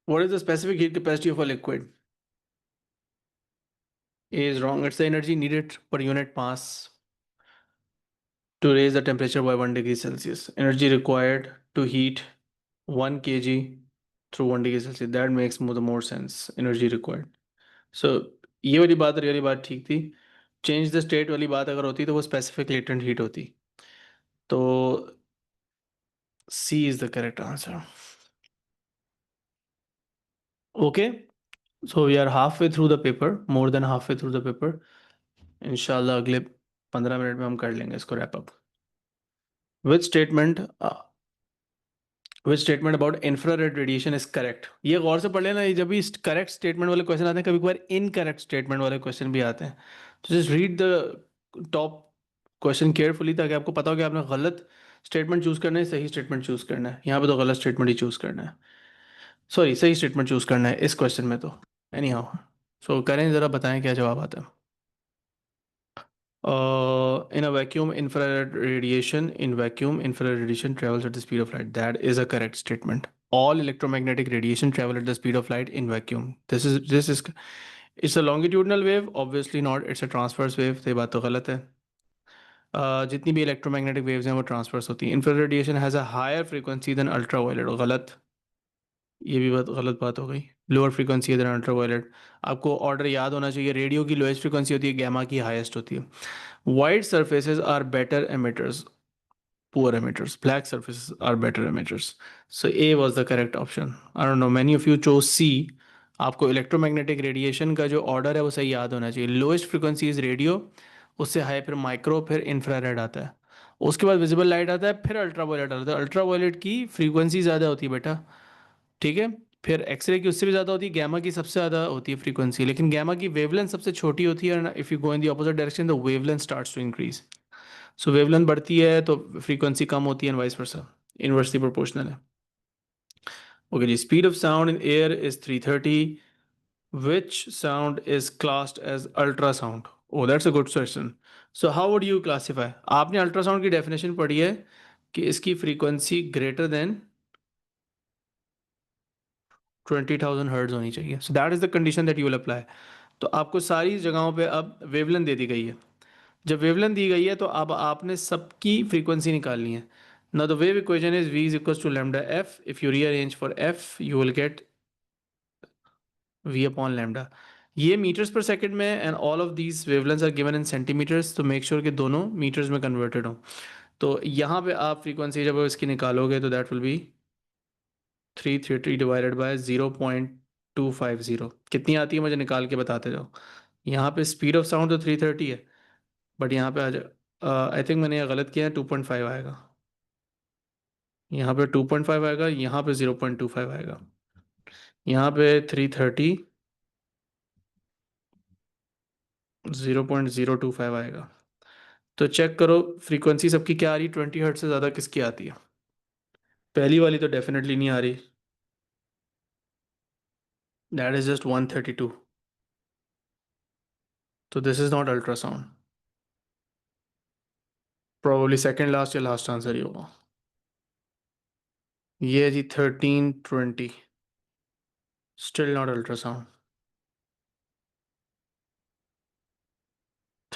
S1: What is the specific heat capacity of a liquid? A is wrong. It's the energy needed per unit mass to raise the temperature by 1 degree Celsius. Energy required to heat 1 kg through 1 degree Celsius. That makes more sense. Energy required. So ये वाली बात और ये वाली बात ठीक थी। Change the state वाली बात अगर होती तो वो स्पेसिफिक लेटेंट हीट होती। तो C is the correct answer. Okay, so we are half way through the paper, more than half way through the paper. इंशाल्लाह अगले 15 मिनट में हम कर लेंगे इसको wrap up. Which statement which statement about infrared radiation is correct? ये गौर से पढ़ लेना, ये जब भी करेक्ट स्टेटमेंट वाले क्वेश्चन आते हैं, कभी कभार इनकरेक्ट स्टेटमेंट वाले क्वेश्चन भी आते हैं। तो just read the top question carefully, ताकि आपको पता हो कि आपने गलत स्टेटमेंट चूज करना है, सही स्टेटमेंट चूज करना है। यहाँ पे तो गलत स्टेटमेंट ही चूज करना है, सॉरी सही स्टेटमेंट चूज करना है इस क्वेश्चन में तो। एनी हाउ, सो करें, ज़रा बताएं क्या जवाब आता है। In a vacuum, infrared radiation travels at the speed of light. That is a correct statement. All electromagnetic radiation travel at the speed of light in vacuum. This is it's a longitudinal wave. Obviously not. It's a transverse wave. तो ये बात तो गलत है। जितनी भी electromagnetic waves हैं वो ट्रांसवर्स होती हैं। Infrared radiation has a higher frequency than ultraviolet. गलत, ये भी बात गलत बात हो गई। लोअर फ्रीक्वेंसी है देन अल्ट्रावायलेट। आपको ऑर्डर याद होना चाहिए, रेडियो की लोएस्ट फ्रीक्वेंसी होती है, गैमा की हाईएस्ट होती है। White surfaces are better emitters, poor emitters. Black surfaces are better emitters. So A was the correct option. I don't know, many of you chose C. आपको electromagnetic radiation का जो order है वो सही याद होना चाहिए। लोएस्ट फ्रिक्वेंसी इज रेडियो, उससे हाई फिर माइक्रो, फिर इंफ्रारेड आता है, उसके बाद विजिबल लाइट आता है, फिर अल्ट्रावायलेट आता है। अल्ट्रावायलेट की फ्रीक्वेंसी ज़्यादा होती है बेटा, ठीक है। फिर एक्सरे की उससे भी ज़्यादा होती है, गैमा की सबसे ज़्यादा होती है फ्रीक्वेंसी, लेकिन गैमा की वेवलेंथ सबसे छोटी होती है। And if you go in the opposite direction the wavelength starts to increase. So wavelength बढ़ती है तो फ्रीक्वेंसी कम होती है, and vice versa, inversely proportional है। ओके जी, speed of sound in air is 330। Which sound is classed as ultrasound? Oh that's a good question. So how would you classify? आपने ultrasound की डेफिनेशन पढ़ी है कि इसकी फ्रीक्वेंसी ग्रेटर देन 20,000 हर्ट्ज होनी चाहिए। So that is the condition that you will apply. तो आपको सारी जगहों पे अब वेवलेंथ दे दी गई है। जब वेवलेंथ दी गई है तो अब आपने सबकी फ्रीक्वेंसी निकालनी है। Now the wave equation is v is equal to lambda F. If you rearrange for f you will get v upon lambda. ये मीटर्स पर सेकंड में, and all of these wavelengths are given in centimetres, तो make sure कि दोनों metres में converted हो। तो यहाँ पे आप फ्रीक्वेंसी जब इसकी निकालोगे तो that will be 330 divided by 0.250। कितनी आती है मुझे निकाल के बताते जाओ। यहाँ पे स्पीड ऑफ साउंड तो 330 है, बट यहाँ पे आ आई थिंक मैंने यहाँ गलत किया है, 2.5 आएगा। यहाँ पे 2.5 आएगा, यहाँ पे 0.25 आएगा, यहाँ पे 330, 0.025 आएगा। तो चेक करो फ्रीक्वेंसी सबकी क्या आ रही है, 20 हर्ट्ज से ज़्यादा किसकी आती है? पहली वाली तो डेफिनेटली नहीं आ रही, दैट इज जस्ट 132। तो this is not ultrasound. Probably second last या लास्ट आंसर ही होगा। ये है जी 1320, still not ultrasound.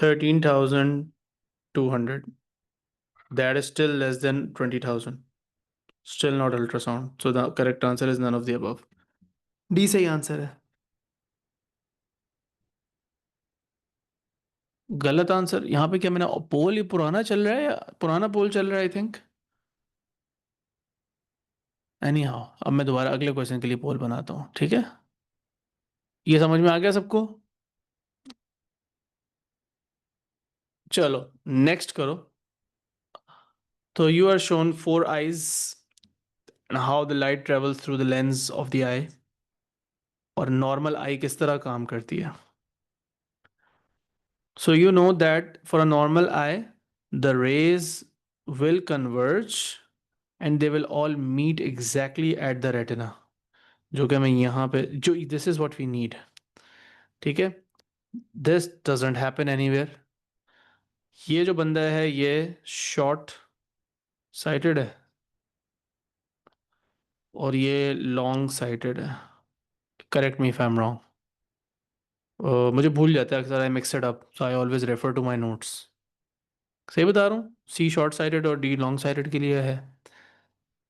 S1: 13,200. That is still less than 20,000. Still not ultrasound. So the correct answer is none of the above. D सही answer है. गलत answer. यहाँ पे क्या मैंने पोल ही पुराना चल रहा है या पुराना पोल चल रहा है आई थिंक. एनी हाउ अब मैं दोबारा अगले क्वेश्चन के लिए पोल बनाता हूँ, ठीक है. ये समझ में आ गया सबको. चलो नेक्स्ट करो. तो you are shown 4 eyes and how the light travels through the lens of the eye. और नॉर्मल आई किस तरह काम करती है. So you know that for a normal eye, the rays will converge and they will all meet exactly at the retina. जो कि मैं यहाँ पे जो this is what we need. ठीक है. This doesn't happen anywhere. ये जो बंदा है ये शॉर्ट साइटेड है और ये लॉन्ग साइटेड है. Correct me if I am wrong. मुझे भूल जाता है अक्सर. I mix it up so I always refer to my notes. सही बता रहा हूँ. सी शॉर्ट साइटेड और डी लॉन्ग साइटेड के लिए है.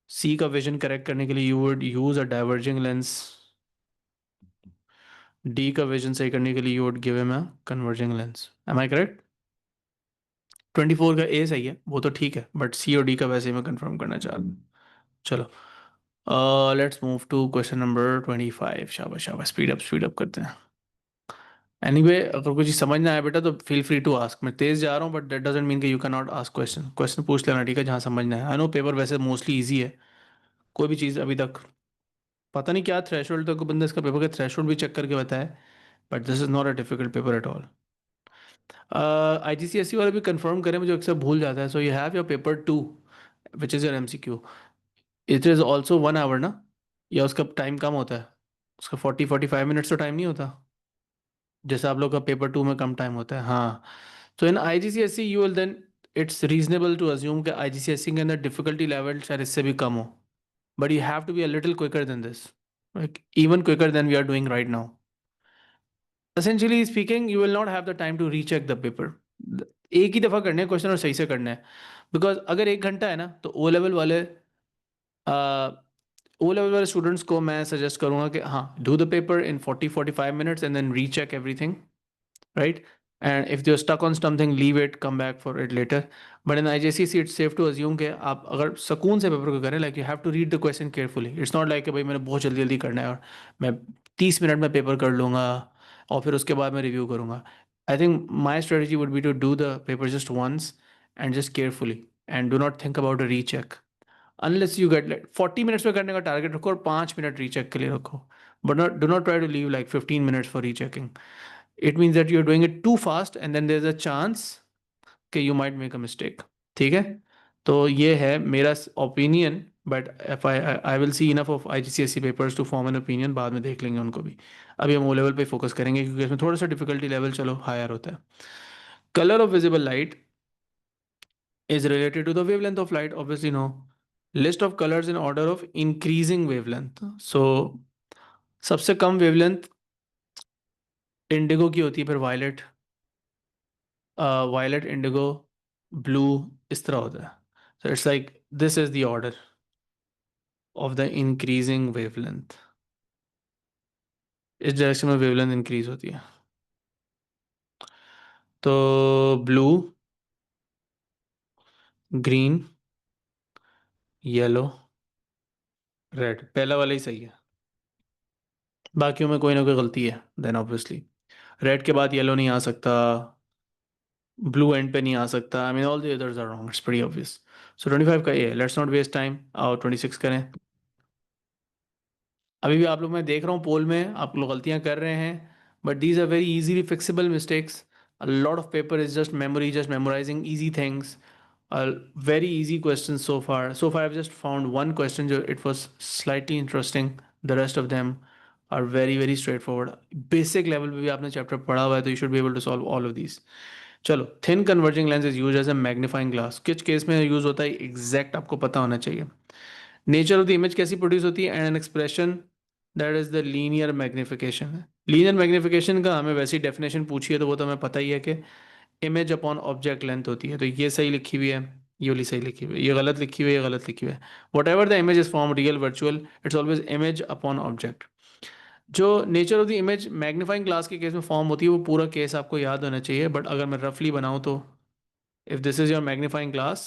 S1: सी का विजन करेक्ट करने के लिए you would use a diverging lens. D का विजन सही करने के लिए you would give him a converging lens. Am I correct. 24 का ए सही है वो तो ठीक है बट सी और डी का वैसे ही मैं कंफर्म करना चाह रहा हूँ. चलो let's move to question number 25. शाबाश शाबाश. स्पीड अप करते हैं. एनीवे अगर कुछ समझ ना आए बेटा तो फील फ्री टू आस्क. मैं तेज जा रहा हूँ बट दैट डजंट मीन कि you can not ask question. Question पूछ लेना ठीक है जहाँ समझना है. आई नो पेपर वैसे मोस्टली ईजी है. कोई भी चीज़ अभी तक पता नहीं क्या थ्रेशोल्ड तक बंदा इसका पेपर का थ्रेशोल्ड भी चेक करके बताए. But this is not a difficult paper at all. IGCSE वाले भी कंफर्म करें मुझे अक्सर भूल जाता है. सो you have your paper 2 which is your MCQ. It is also 1 hour ना या उसका टाइम कम होता है. उसका 40-45 मिनट्स तो टाइम नहीं होता जैसे आप लोग का पेपर 2 में कम टाइम होता है. हाँ. तो in IGCSE you will then it's reasonable to assume कि IGCSE के अंदर डिफिकल्टी लेवल शायद इससे भी कम हो. But you have to be a little quicker than this. Even quicker than we are doing right now. Essentially speaking, you will not have the time to recheck the paper. एक ही दफ़ा करने हैं question और सही से करना है. Because अगर 1 घंटा है ना तो ओ लेवल वाले स्टूडेंट्स को मैं सजेस्ट करूँगा कि हाँ do the paper in 40-45 minutes and then recheck everything. Right? And if you're stuck on something, leave it, come back for it later. But in IJCC, it's safe to assume कि आप अगर सुकून से paper को करें, like you have to read the question carefully. It's not like कि भाई मैंने बहुत जल्दी जल्दी करना है और मैं 30 मिनट में पेपर कर लूँगा और फिर उसके बाद मैं रिव्यू करूँगा. I think my strategy would be to do the paper just once and just carefully and do not think about a recheck. Unless you get like 40 minutes में करने का टारगेट रखो और 5 मिनट रीचेक के लिए रखो. But not do not try to leave like 15 minutes for rechecking. It means that you're doing it too fast and then there's a chance कि you might make a mistake. ठीक है. तो ये है मेरा opinion. But if I will see enough of IGCSE papers to form an opinion. बाद में देख लेंगे उनको भी. अभी हम ओ लेवल पे फोकस करेंगे क्योंकि इसमें थोड़ा सा डिफिकल्टी लेवल चलो हायर होता है. Colour of visible light is related to the wavelength of light, obviously no. List of colors in order of increasing wavelength. So सबसे कम wavelength इंडिगो की होती है. फिर वायलेट इंडिगो ब्लू इस तरह होता है. So it's like this is the order of the increasing wavelength. इस डायरेक्शन में वेवलेंथ इंक्रीज होती है. तो ब्लू, ग्रीन, येलो, रेड. पहला वाला ही सही है. बाकियों में कोई ना कोई गलती है. देन ऑब्वियसली रेड के बाद येलो नहीं आ सकता. ब्लू एंड पे नहीं आ सकता. I mean all the others are wrong. It's pretty obvious. So 25 का A. Let's not waste time. आओ 26 करें. अभी भी आप लोग मैं देख रहा हूँ पोल में आप लोग गलतियाँ कर रहे हैं. But these are very easily fixable mistakes. A lot of paper is just memory, just memorising easy things. Very easy questions so far. So far, I've just found one question. It was slightly interesting. The rest of them are very, very straightforward. Basic level पे भी आपने chapter पढ़ा हुआ है तो you should be able to solve all of these. चलो, thin converging lens is used as a magnifying glass. किस case में यूज होता है एग्जैक्ट आपको पता होना चाहिए. नेचर ऑफ द इमेज कैसी प्रोड्यूस होती है. And an expression that is the linear magnification. Linear magnification का हमें वैसी डेफिनेशन पूछी है तो वो तो हमें पता ही है कि इमेज अपॉन ऑब्जेक्ट लेंथ होती है। तो ये सही लिखी हुई है, ये वाली सही लिखी हुई है, ये गलत लिखी हुई है, ये गलत लिखी हुई है। Whatever the image is form real virtual, it's always image upon object. जो nature of the image magnifying glass के केस में फॉर्म होती है वो पूरा केस आपको याद होना चाहिए, बट अगर मैं रफली बनाऊं तो if this is your magnifying glass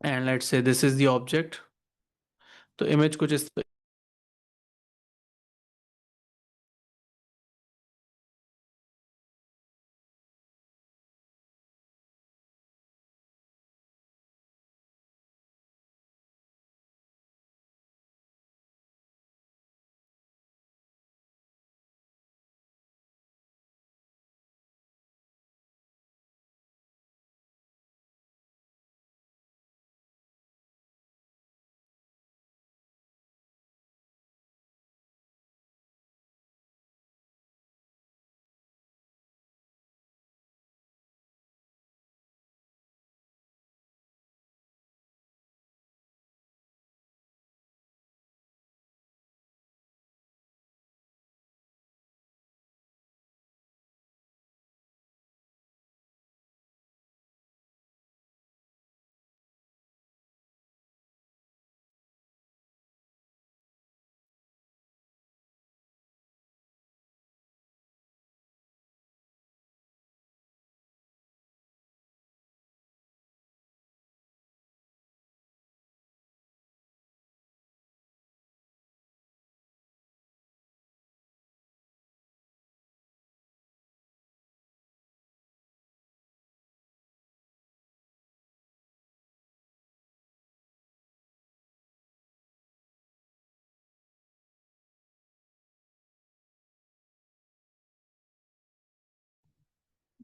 S1: and let's say this is the object, तो इमेज कुछ इस।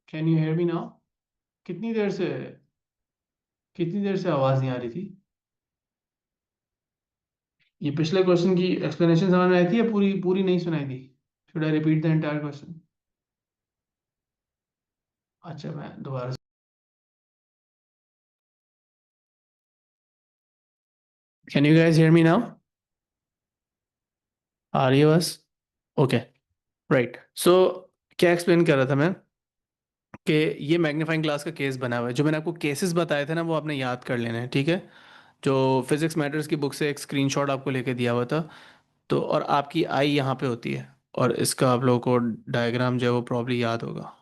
S1: Can you hair me now? कितनी देर से कितनी देर से आवाज नहीं आ रही थी? ये पिछले क्वेश्चन की एक्सप्लेनेशन समझ में आई थी या पूरी पूरी नहीं सुनाई थी? Should I repeat the entire question? अच्छा, मैं दोबारा से। Can you guys hear me now? आ रही है बस? Okay, right. सो क्या एक्सप्लेन कर रहा था मैं कि ये मैग्नीफाइंग ग्लास का केस बना हुआ है। जो मैंने आपको केसेस बताए थे ना वो आपने याद कर लेने हैं, ठीक है? जो फिजिक्स मैटर्स की बुक से एक स्क्रीनशॉट आपको लेके दिया हुआ था। तो और आपकी आई यहाँ पे होती है, और इसका आप लोगों को डायग्राम जो है वो प्रॉब्ली याद होगा।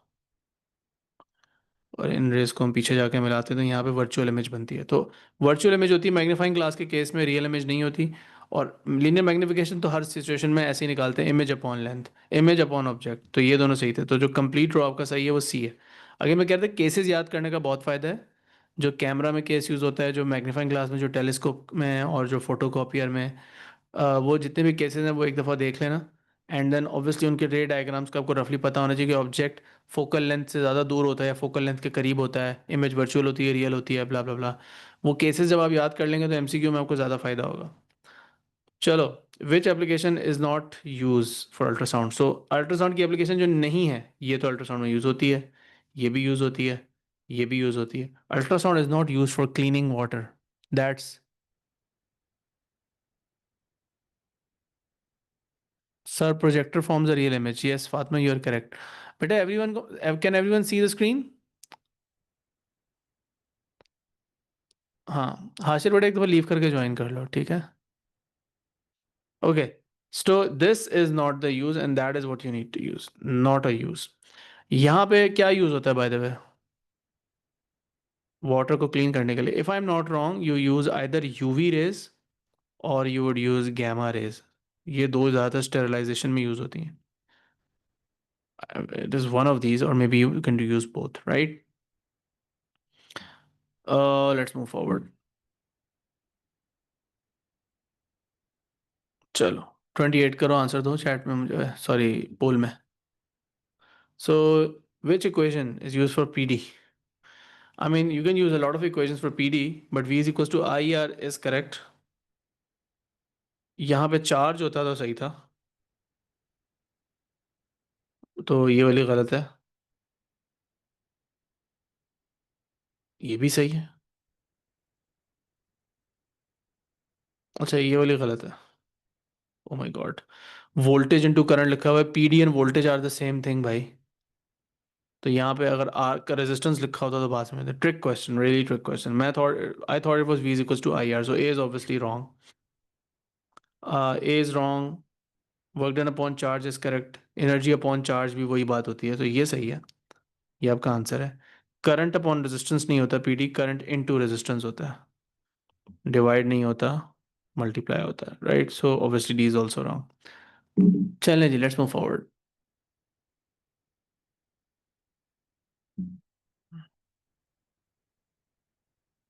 S1: और इन रेस को हम पीछे जाके मिलाते हैं तो यहाँ पे वर्चुअल इमेज बनती है। तो वर्चुअल इमेज होती है मैग्नीफाइंग ग्लास के केस में, रियल इमेज नहीं होती। और लीनियर मैग्निफिकेशन तो हर सिचुएशन में ऐसे ही निकालते हैं, image upon length, image upon object. तो ये दोनों सही थे, तो जो कंप्लीट रो आपका सही है वो सी है। अगर मैं कहता केसेस याद करने का बहुत फ़ायदा है। जो कैमरा में केस यूज़ होता है, जो मैग्नीफाइंग ग्लास में, जो टेलीस्कोप में, और जो फोटोकॉपियर में, वो जितने भी केसेस हैं वो एक दफ़ा देख लेना। एंड देन ऑब्वियसली उनके रे डायग्राम्स का आपको रफली पता होना चाहिए कि ऑब्जेक्ट फोकल लेंथ से ज़्यादा दूर होता है या फोकल लेंथ के करीब होता है, इमेज वर्चुअल होती है, रियल होती है, ब्ला ब्ला ब्ला। वो केसेस जब आप याद कर लेंगे तो एमसीक्यू में आपको ज़्यादा फायदा होगा। चलो, which application is not use for ultrasound? So ultrasound की एप्लीकेशन जो नहीं है, ये तो अल्ट्रासाउंड में यूज़ होती है, ये भी यूज़ होती है, ये भी यूज़ होती है। Ultrasound is not use for cleaning water. That's Sir, projector forms a real image. Yes, Fatma, you are correct. बेटा everyone can everyone see the screen? हाँ, हाशिर बेटा एक दफ़ा लीव करके ज्वाइन कर लो, ठीक है? Okay, so this is not the use and that is what you need to use, not a use. यहाँ पे क्या यूज होता है बाय द वे? वाटर को क्लीन करने के लिए, if I am not wrong, you use either UV rays और you would use gamma rays. ये दो ज़्यादातर स्टेरिलाइजेशन में यूज होती हैं। It is one of these or maybe you can use both, right? Let's move forward. चलो, 28 करो, answer दो चैट में मुझे, सॉरी पोल में। So which equation is use for P D? I mean you can use a lot of equations for P D, but V is equal to I R is correct. यहाँ पे charge होता तो सही था, तो ये वाली गलत है, ये भी सही है। अच्छा, ये वाली गलत है। Oh my God, voltage into current लिखा हुआ है, P D and voltage are the same thing भाई। तो यहाँ पे अगर आर का रेजिस्टेंस लिखा होता तो बाद में, trick question, really trick question. I thought it was V is equals to I R, so A is obviously wrong. A is wrong, work done upon charge is correct, energy upon charge भी वही बात होती है, तो ये सही है, ये आपका आंसर है। करंट अपॉन रेजिस्टेंस नहीं होता पीडी, करंट इनटू रेजिस्टेंस होता है, डिवाइड नहीं होता, मल्टीप्लाई होता है, right? So obviously D is also wrong. चलें जी, let's move forward.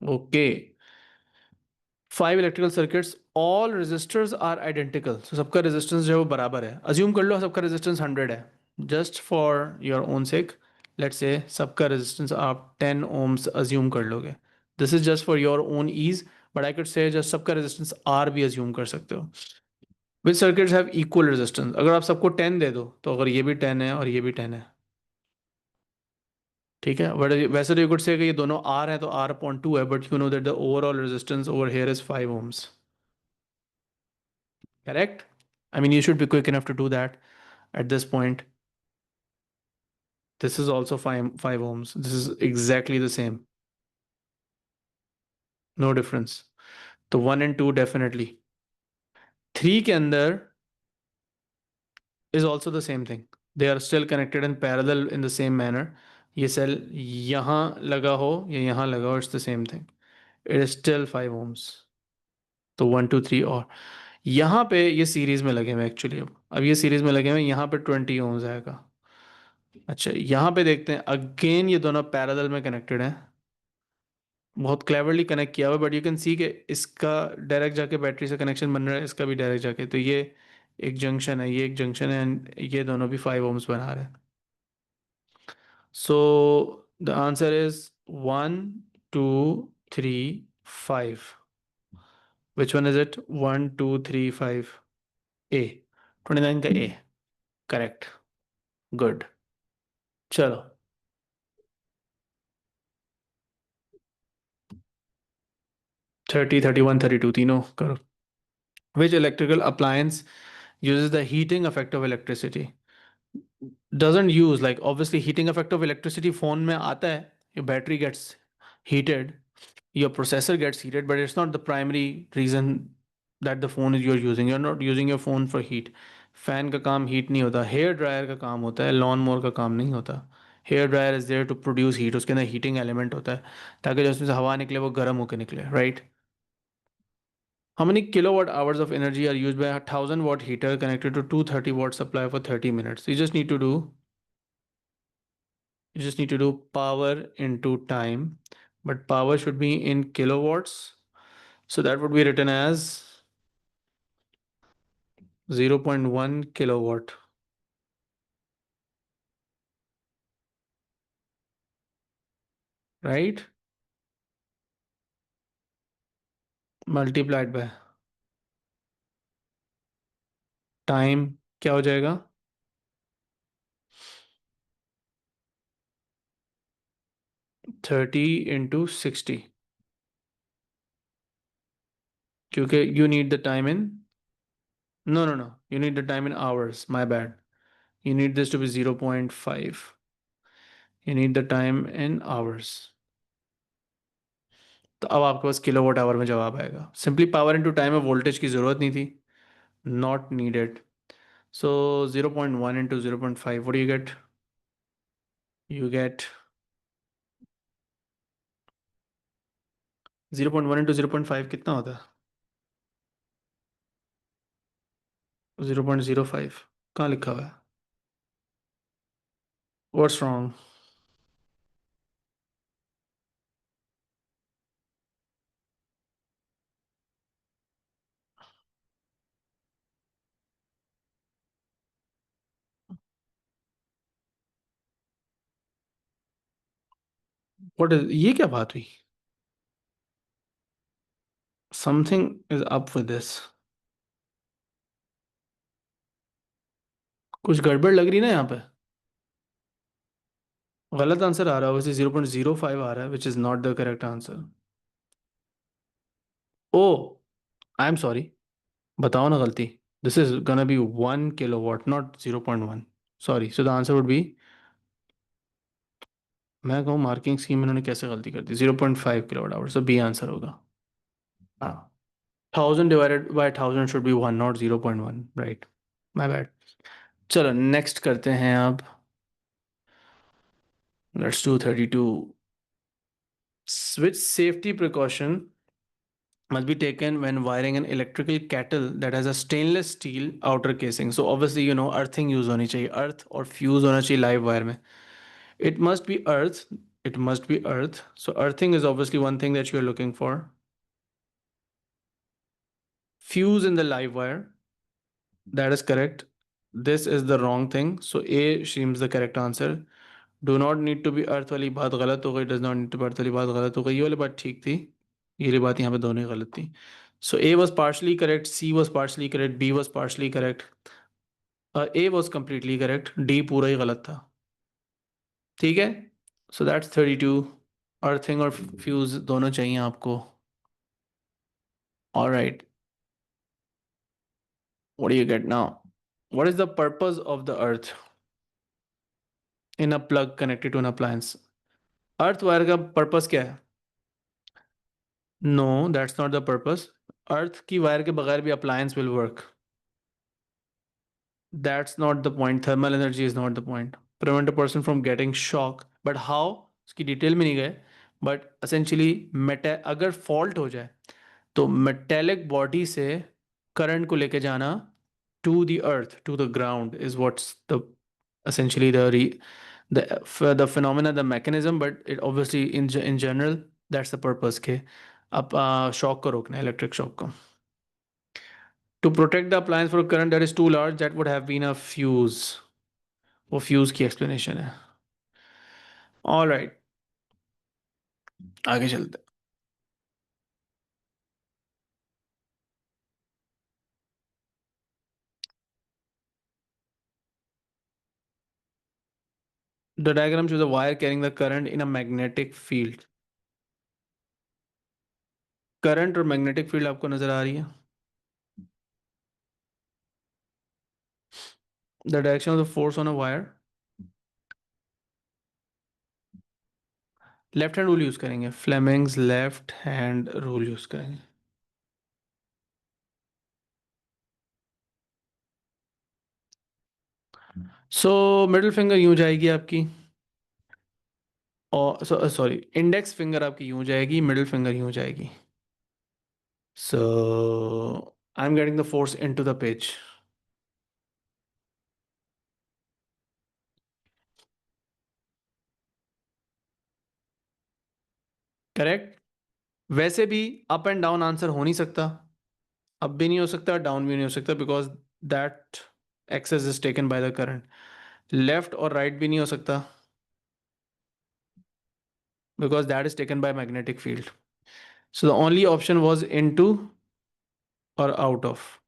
S1: Okay, 5 electrical circuits, all resistors are identical, तो सबका रेजिस्टेंस जो है वो बराबर है। अज्यूम कर लो सबका रेजिस्टेंस 100 है, just for your own sake, let's say सबका रेजिस्टेंस आप 10 ohms अज्यूम कर लोगे। This is just for your own ease, but I could say just सबका रेजिस्टेंस आर भी अज्यूम कर सकते हो। Which circuits have equal resistance, अगर आप सबको 10 दे दो तो अगर ये भी 10 है और ये भी 10 है, ठीक है, बट वैसे तो यू कुड से कि ये दोनों आर है तो आर अपॉन 2 है, but you know that the overall resistance over here is 5 ohms, correct? I mean, you should be quick enough to do that at this point. This is also 5 ohms. This is exactly the same. No difference. तो 1 and 2 definitely. 3 के अंदर is also the same thing. They are still connected in parallel in the same manner. ये cell यहाँ लगा हो या यहाँ लगा हो, it's the same thing. It is still 5 ohms. तो 1 2 3, और यहाँ पे ये सीरीज में लगे हुए एक्चुअली, अब ये सीरीज में लगे हुए, यहाँ पे 20 ohms आएगा। अच्छा, यहाँ पे देखते हैं, अगेन ये दोनों पैरेलल में कनेक्टेड हैं, बहुत क्लेवरली कनेक्ट किया हुआ, बट यू कैन सी कि इसका डायरेक्ट जाके बैटरी से कनेक्शन बन रहा है, इसका भी डायरेक्ट जाके, तो ये एक जंक्शन है, ये एक जंक्शन है, एंड ये दोनों भी 5 ohms बना रहे हैं। So the answer is 1 2 3 5। Which one is it? 1 2 3 5, ए, 29 का ए, करेक्ट, गुड। चलो, 30 31 32 तीनों करो। Which electrical appliance uses the heating effect of electricity? Doesn't use, like obviously heating effect of electricity phone में आता है, your battery gets heated, your processor gets heated, but it's not the primary reason that the phone is you're using. You're not using your phone for heat. Fan का काम heat नहीं होता, hair dryer का काम होता है, lawn mower का काम नहीं होता। Hair dryer is there to produce heat, उसके अंदर हीटिंग एलिमेंट होता है ताकि जो उसमें से हवा निकले वो गर्म होकर निकले, right? How many kilowatt hours of energy are used by a 1000 watt heater connected to 230 watt supply for 30 minutes? You just need to do power into time, but power should be in kilowatts. So that would be written as 0.1 kilowatt, right? Multiplied by time, क्या हो जाएगा? 30 into 60, क्योंकि you need the time in, no, you need the time in hours, my bad. You need this to be 0.5. You need the time in hours. तो अब आपके पास kilowatt hour में जवाब आएगा। सिंपली पावर इनटू टाइम में voltage की ज़रूरत नहीं थी, not needed. So 0.1 into 0.5, what do you gate? You get 0.1 into 0.5 कितना होता है? 0.05। कहाँ लिखा हुआ है? What's wrong? व्हाट इज, ये क्या बात हुई? Something is up with this, कुछ गड़बड़ लग रही ना यहाँ पे। गलत आंसर आ रहा है, वैसे 0.05 आ रहा है, which is not the correct answer. Oh, I am sorry, बताओ ना गलती। This is gonna be 1 kilowatt, not 0.1. Sorry, so the answer would be मैं कहूँ मार्किंग स्कीम में इन्होंने कैसे गलती कर दी, 0.5 किलोवाट आवर, सो बी आंसर होगा। हाँ, 1000 divided by 1000 should be 1, not 0.1, right, my bad. चलो नेक्स्ट करते हैं अब, let's do 32। Which safety precaution must be taken when wiring an electrical kettle that has a stainless steel outer casing? So obviously you know earthing use होनी चाहिए, earth और fuse होना चाहिए live wire में. It must be earth. It must be earth. So earthing is obviously one thing that you're looking for. Fuse in the live wire. That is correct. This is the wrong thing. So A seems the correct answer. Do not need to be earth वाली बात गलत हो गई, does not need to be earth वाली बात गलत हो गई, ये वाली बात ठीक थी, ये वाली बात यहाँ पे दोनों ही गलत थी। So A was partially correct, C was partially correct, B was partially correct, A was completely correct, D पूरा ही गलत था। ठीक है, सो दैट्स 32। अर्थिंग और फ्यूज दोनों चाहिए आपको। Alright, what do you get now? What is the purpose of the earth in a plug connected to an appliance? Earth wire का पर्पस क्या है? No, that's not the purpose. Earth की wire के बगैर भी appliance will work. That's not the point. Thermal energy is not the point. Prevent a person from getting shock. But how? उसकी detail में नहीं गए. But essentially अगर fault हो जाए तो मेटेलिक बॉडी से करंट को लेके जाना to the earth, to the ground is what's the essentially the phenomena, the mechanism. But it obviously in general that's the purpose के अब शॉक को रोकना, इलेक्ट्रिक शॉक को. To protect the appliance from a current that is too large, that would have been a fuse. वो fuse की explanation है। All right, आगे चलते हैं। The diagram shows a wire carrying the current in a magnetic field. Current और magnetic field आपको नजर आ रही है? The direction of the force on a wire, left hand rule use करेंगे, Fleming's left hand rule use करेंगे। So middle finger यूं जाएगी आपकी, और सॉरी इंडेक्स फिंगर आपकी यूं जाएगी, मिडिल फिंगर यूं जाएगी। So I am getting the force into the page. Correct. वैसे भी अप एंड डाउन आंसर हो नहीं सकता, अप भी नहीं हो सकता, डाउन भी नहीं हो सकता, because that axis is taken by the current. Left और राइट भी नहीं हो सकता, because that is taken by magnetic field. So the only option was into और आउट ऑफ,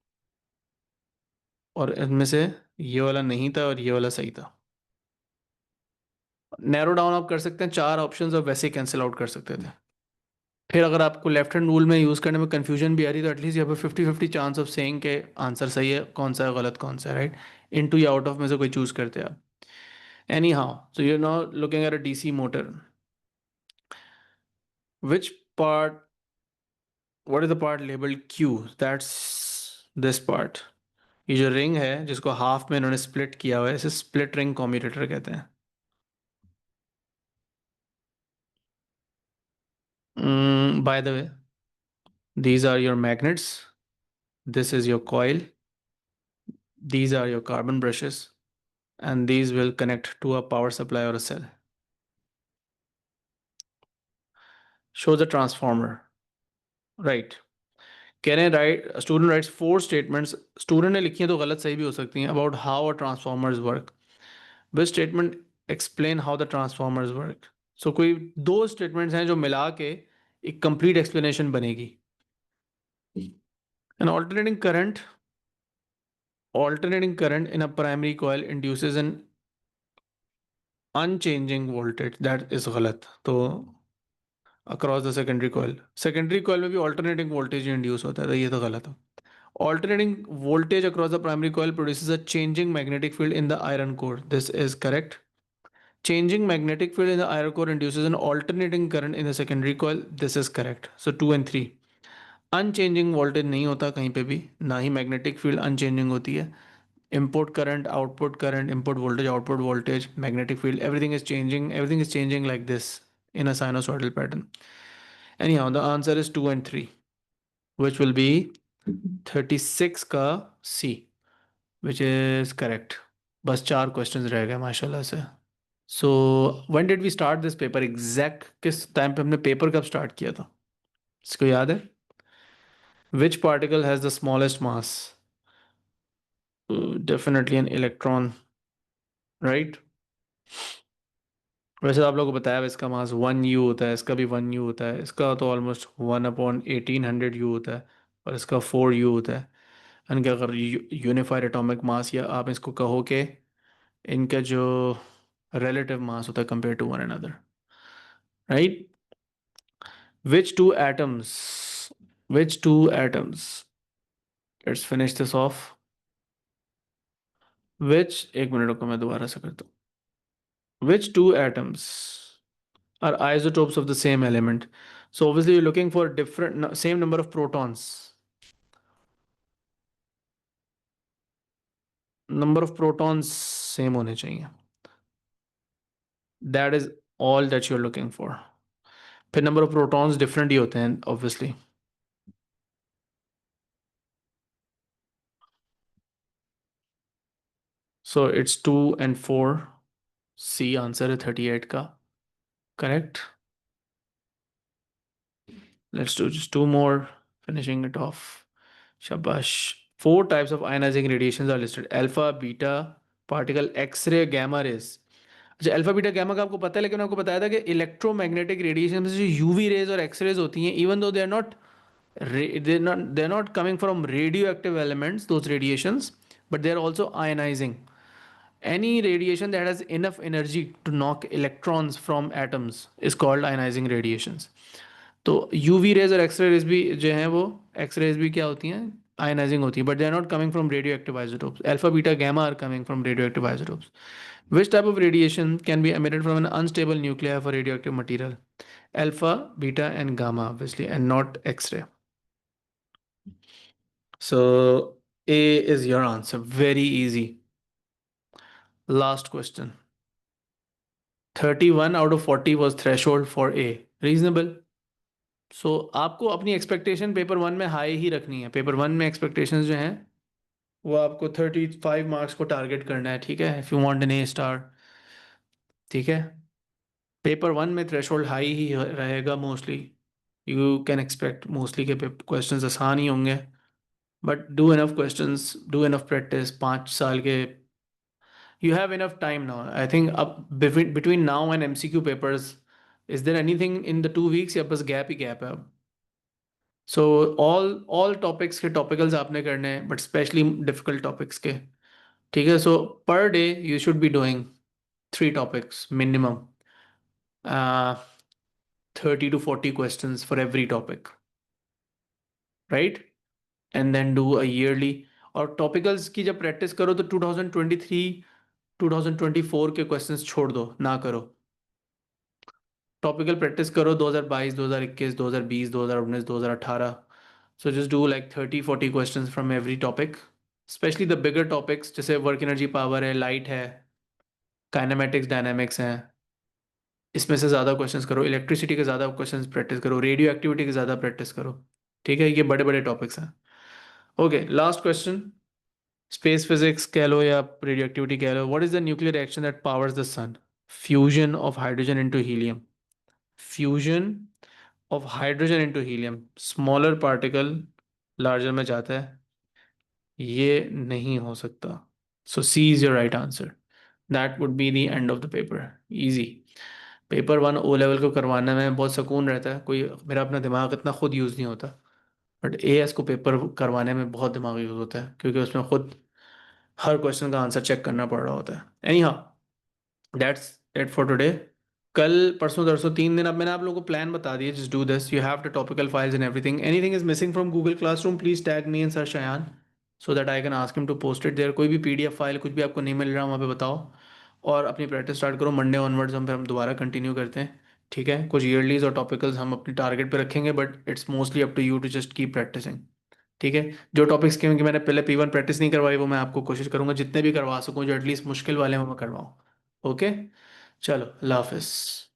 S1: और इनमें से ये वाला नहीं था और ये वाला सही था। नैरो डाउन आप कर सकते हैं, चार ऑप्शंस और वैसे ही कैंसिल आउट कर सकते थे। फिर अगर आपको लेफ्ट हैंड रूल में यूज़ करने में कंफ्यूजन भी आ रही तो एटलीस्ट यहाँ पे 50-50 चांस ऑफ सेइंग के आंसर सही है, कौन सा है गलत, कौन सा है राइट। इनटू या आउट ऑफ में से कोई चूज करते हैं आप। Anyhow, so you are now looking at a DC motor. Which part, what is the part labeled Q? That's this part. ये जो रिंग है जिसको हाफ में इन्होंने स्प्लिट किया हुआ है, इसे स्प्लिट रिंग कम्यूटेटर कहते हैं। By the way, these are your magnets, this is your coil, these are your carbon brushes, and these will connect to a power supply or a cell. Show the transformer, right? कह रहे हैं right, student rights 4 statements, student ने लिखी हैं तो गलत सही भी हो सकती हैं, about how a transformers work. Which statement explain how the transformers work? So कोई 2 स्टेटमेंट्स हैं जो मिला के एक कंप्लीट एक्सप्लेनेशन बनेगी। An alternating current in a primary coil induces an unchanging voltage, that is गलत। तो अक्रॉस द सेकेंडरी कॉइल में भी ऑल्टरनेटिंग वोल्टेज इंड्यूस होता है, तो ये तो गलत है। Alternating voltage across the primary coil produces a changing magnetic field in the iron core. This is correct. changing magnetic field in the iron core induces an alternating current in the secondary coil. This is correct. So 2 and 3. Unchanging voltage नहीं होता कहीं पे भी, ना ही magnetic field unchanging होती है. Input current, input voltage, output voltage, magnetic field, everything is changing like this in a sinusoidal pattern. Anyhow, the answer is 2 and 3, which will be 36 का C, which is correct. बस 4 questions रह गए माशाल्लाह से. So when did we start this paper, exact किस time पे हमने paper कब स्टार्ट किया था, इसको याद है? Which particle has the smallest mass? Definitely an electron, right? वैसे तो आप लोगों को बताया इसका मास 1 U होता है, इसका भी 1 U होता है, इसका तो ऑलमोस्ट 1/1800 U होता है, और इसका 4U होता है. यानी कि अगर यूनिफाइड एटॉमिक मास, या आप इसको कहो कि इनका जो relative mass होता है compared to one another, right? Which two atoms? Which two atoms? Let's finish this off. Which, एक मिनट रुको मैं दोबारा से करता हूँ. Which two atoms are isotopes of the same element? So obviously you're looking for different, same number of protons. Number of protons same होने चाहिए. That is all that you're looking for. फिर number of protons different ही होते हैं obviously. So it's 2 and 4. C answer है 38 का. Correct. Let's do just 2 more, finishing it off. Shabash. 4 types of ionizing radiations are listed: alpha, beta, particle, X-ray, gamma rays. अच्छा, alpha beta gamma का आपको पता है, लेकिन आपको बताया था कि इलेक्ट्रोमैग्नेटिक रेडिएशन में से जो यूवी रेज और एक्स रेज होती हैं, even though they're not coming from radioactive elements, those radiations, but they're also ionizing. Any radiation that has enough energy to knock electrons from atoms is called ionizing radiations. तो UV rays और x raise भी जो हैं वो, x raise भी क्या होती हैं, आयनाइजिंग होती है, but they are not coming from radioactive isotopes. Alpha beta gamma are coming from radioactive isotopes. Which type of radiation can be emitted from an unstable nuclear for radioactive material? Alpha, beta and gamma obviously, and not X ray. So A is your answer. Very easy. Last question. 31 out of 40 was threshold for A. Reasonable. सो आपको अपनी expectation paper 1 में high ही रखनी है. Paper 1 में expectations जो हैं वो आपको 35 मार्क्स को टारगेट करना है, ठीक है? If you want an A star, ठीक है? पेपर 1 में थ्रेशोल्ड हाई ही रहेगा mostly. You can expect mostly के क्वेश्चंस आसान ही होंगे, but do enough questions, do enough practice. 5 साल के, you have enough time now. I think अब between now and MCQ papers, is there anything in the 2 weeks, या बस gap ही गैप है अब? सो ऑल टॉपिक्स के टॉपिकल्स आपने करने हैं, बट स्पेशली डिफिकल्ट टॉपिक्स के, ठीक है? So per day you should be doing 3 topics minimum, 30 to 40 questions for every topic, right? And then do a yearly. और टॉपिकल्स की जब प्रैक्टिस करो तो 2023 2024 के क्वेश्चंस छोड़ दो, ना करो. टॉपिकल प्रैक्टिस करो 2022 2021 2020 2019 2018. So just do like 30-40 questions from every topic, especially the bigger topics जैसे वर्क एनर्जी पावर है, लाइट है, काइनेमेटिक्स डायनामिक्स हैं. इसमें से ज़्यादा क्वेश्चंस करो. इलेक्ट्रिसिटी के ज़्यादा क्वेश्चंस प्रैक्टिस करो. रेडियो एक्टिविटी के ज़्यादा प्रैक्टिस करो, ठीक है? ये बड़े बड़े टॉपिक्स हैं. Okay, last question. Space physics कह लो या रेडियो एक्टिविटी कह लो. What is the nuclear reaction that powers the sun? Fusion of hydrogen into helium. Fusion of hydrogen into helium. Smaller particle larger में जाता है, ये नहीं हो सकता. So C is your right answer. That would be the end of the paper. Easy. Paper 1 O level को करवाने में बहुत सुकून रहता है, कोई मेरा अपना दिमाग इतना खुद यूज़ नहीं होता. बट AS को पेपर करवाने में बहुत दिमाग यूज़ होता है, क्योंकि उसमें खुद हर क्वेश्चन का आंसर चेक करना पड़ रहा होता है. Any how, that's it for today. कल परसों तरसों 3 दिन अब मैंने आप लोगों को प्लान बता दिया. Just do this. You have the topical files and everything. Anything is missing from Google Classroom, please tag me and sir Shayan, so that I can ask him to post it there. कोई भी PDF file कुछ भी आपको नहीं मिल रहा वहाँ पे बताओ, और अपनी प्रैक्टिस स्टार्ट करो। मंडे ऑनवर्ड्स हम दोबारा कंटिन्यू करते हैं। ठीक है, कुछ ईयरलीज और टॉपिकल्स हम अपनी टारगेट पे रखेंगे, but it's mostly up to you to just keep practising. ठीक है। जो टॉपिक्स के मैंने पहले P1 प्रैक्टिस नहीं करवाई, वो मैं आपको कोशिश करूंगा जितने भी करवा सकूं, जो एटलीस्ट मुश्किल वाले हैं वो मैं करवाऊँ। ओके, चलो, अल्लाह हाफिज़।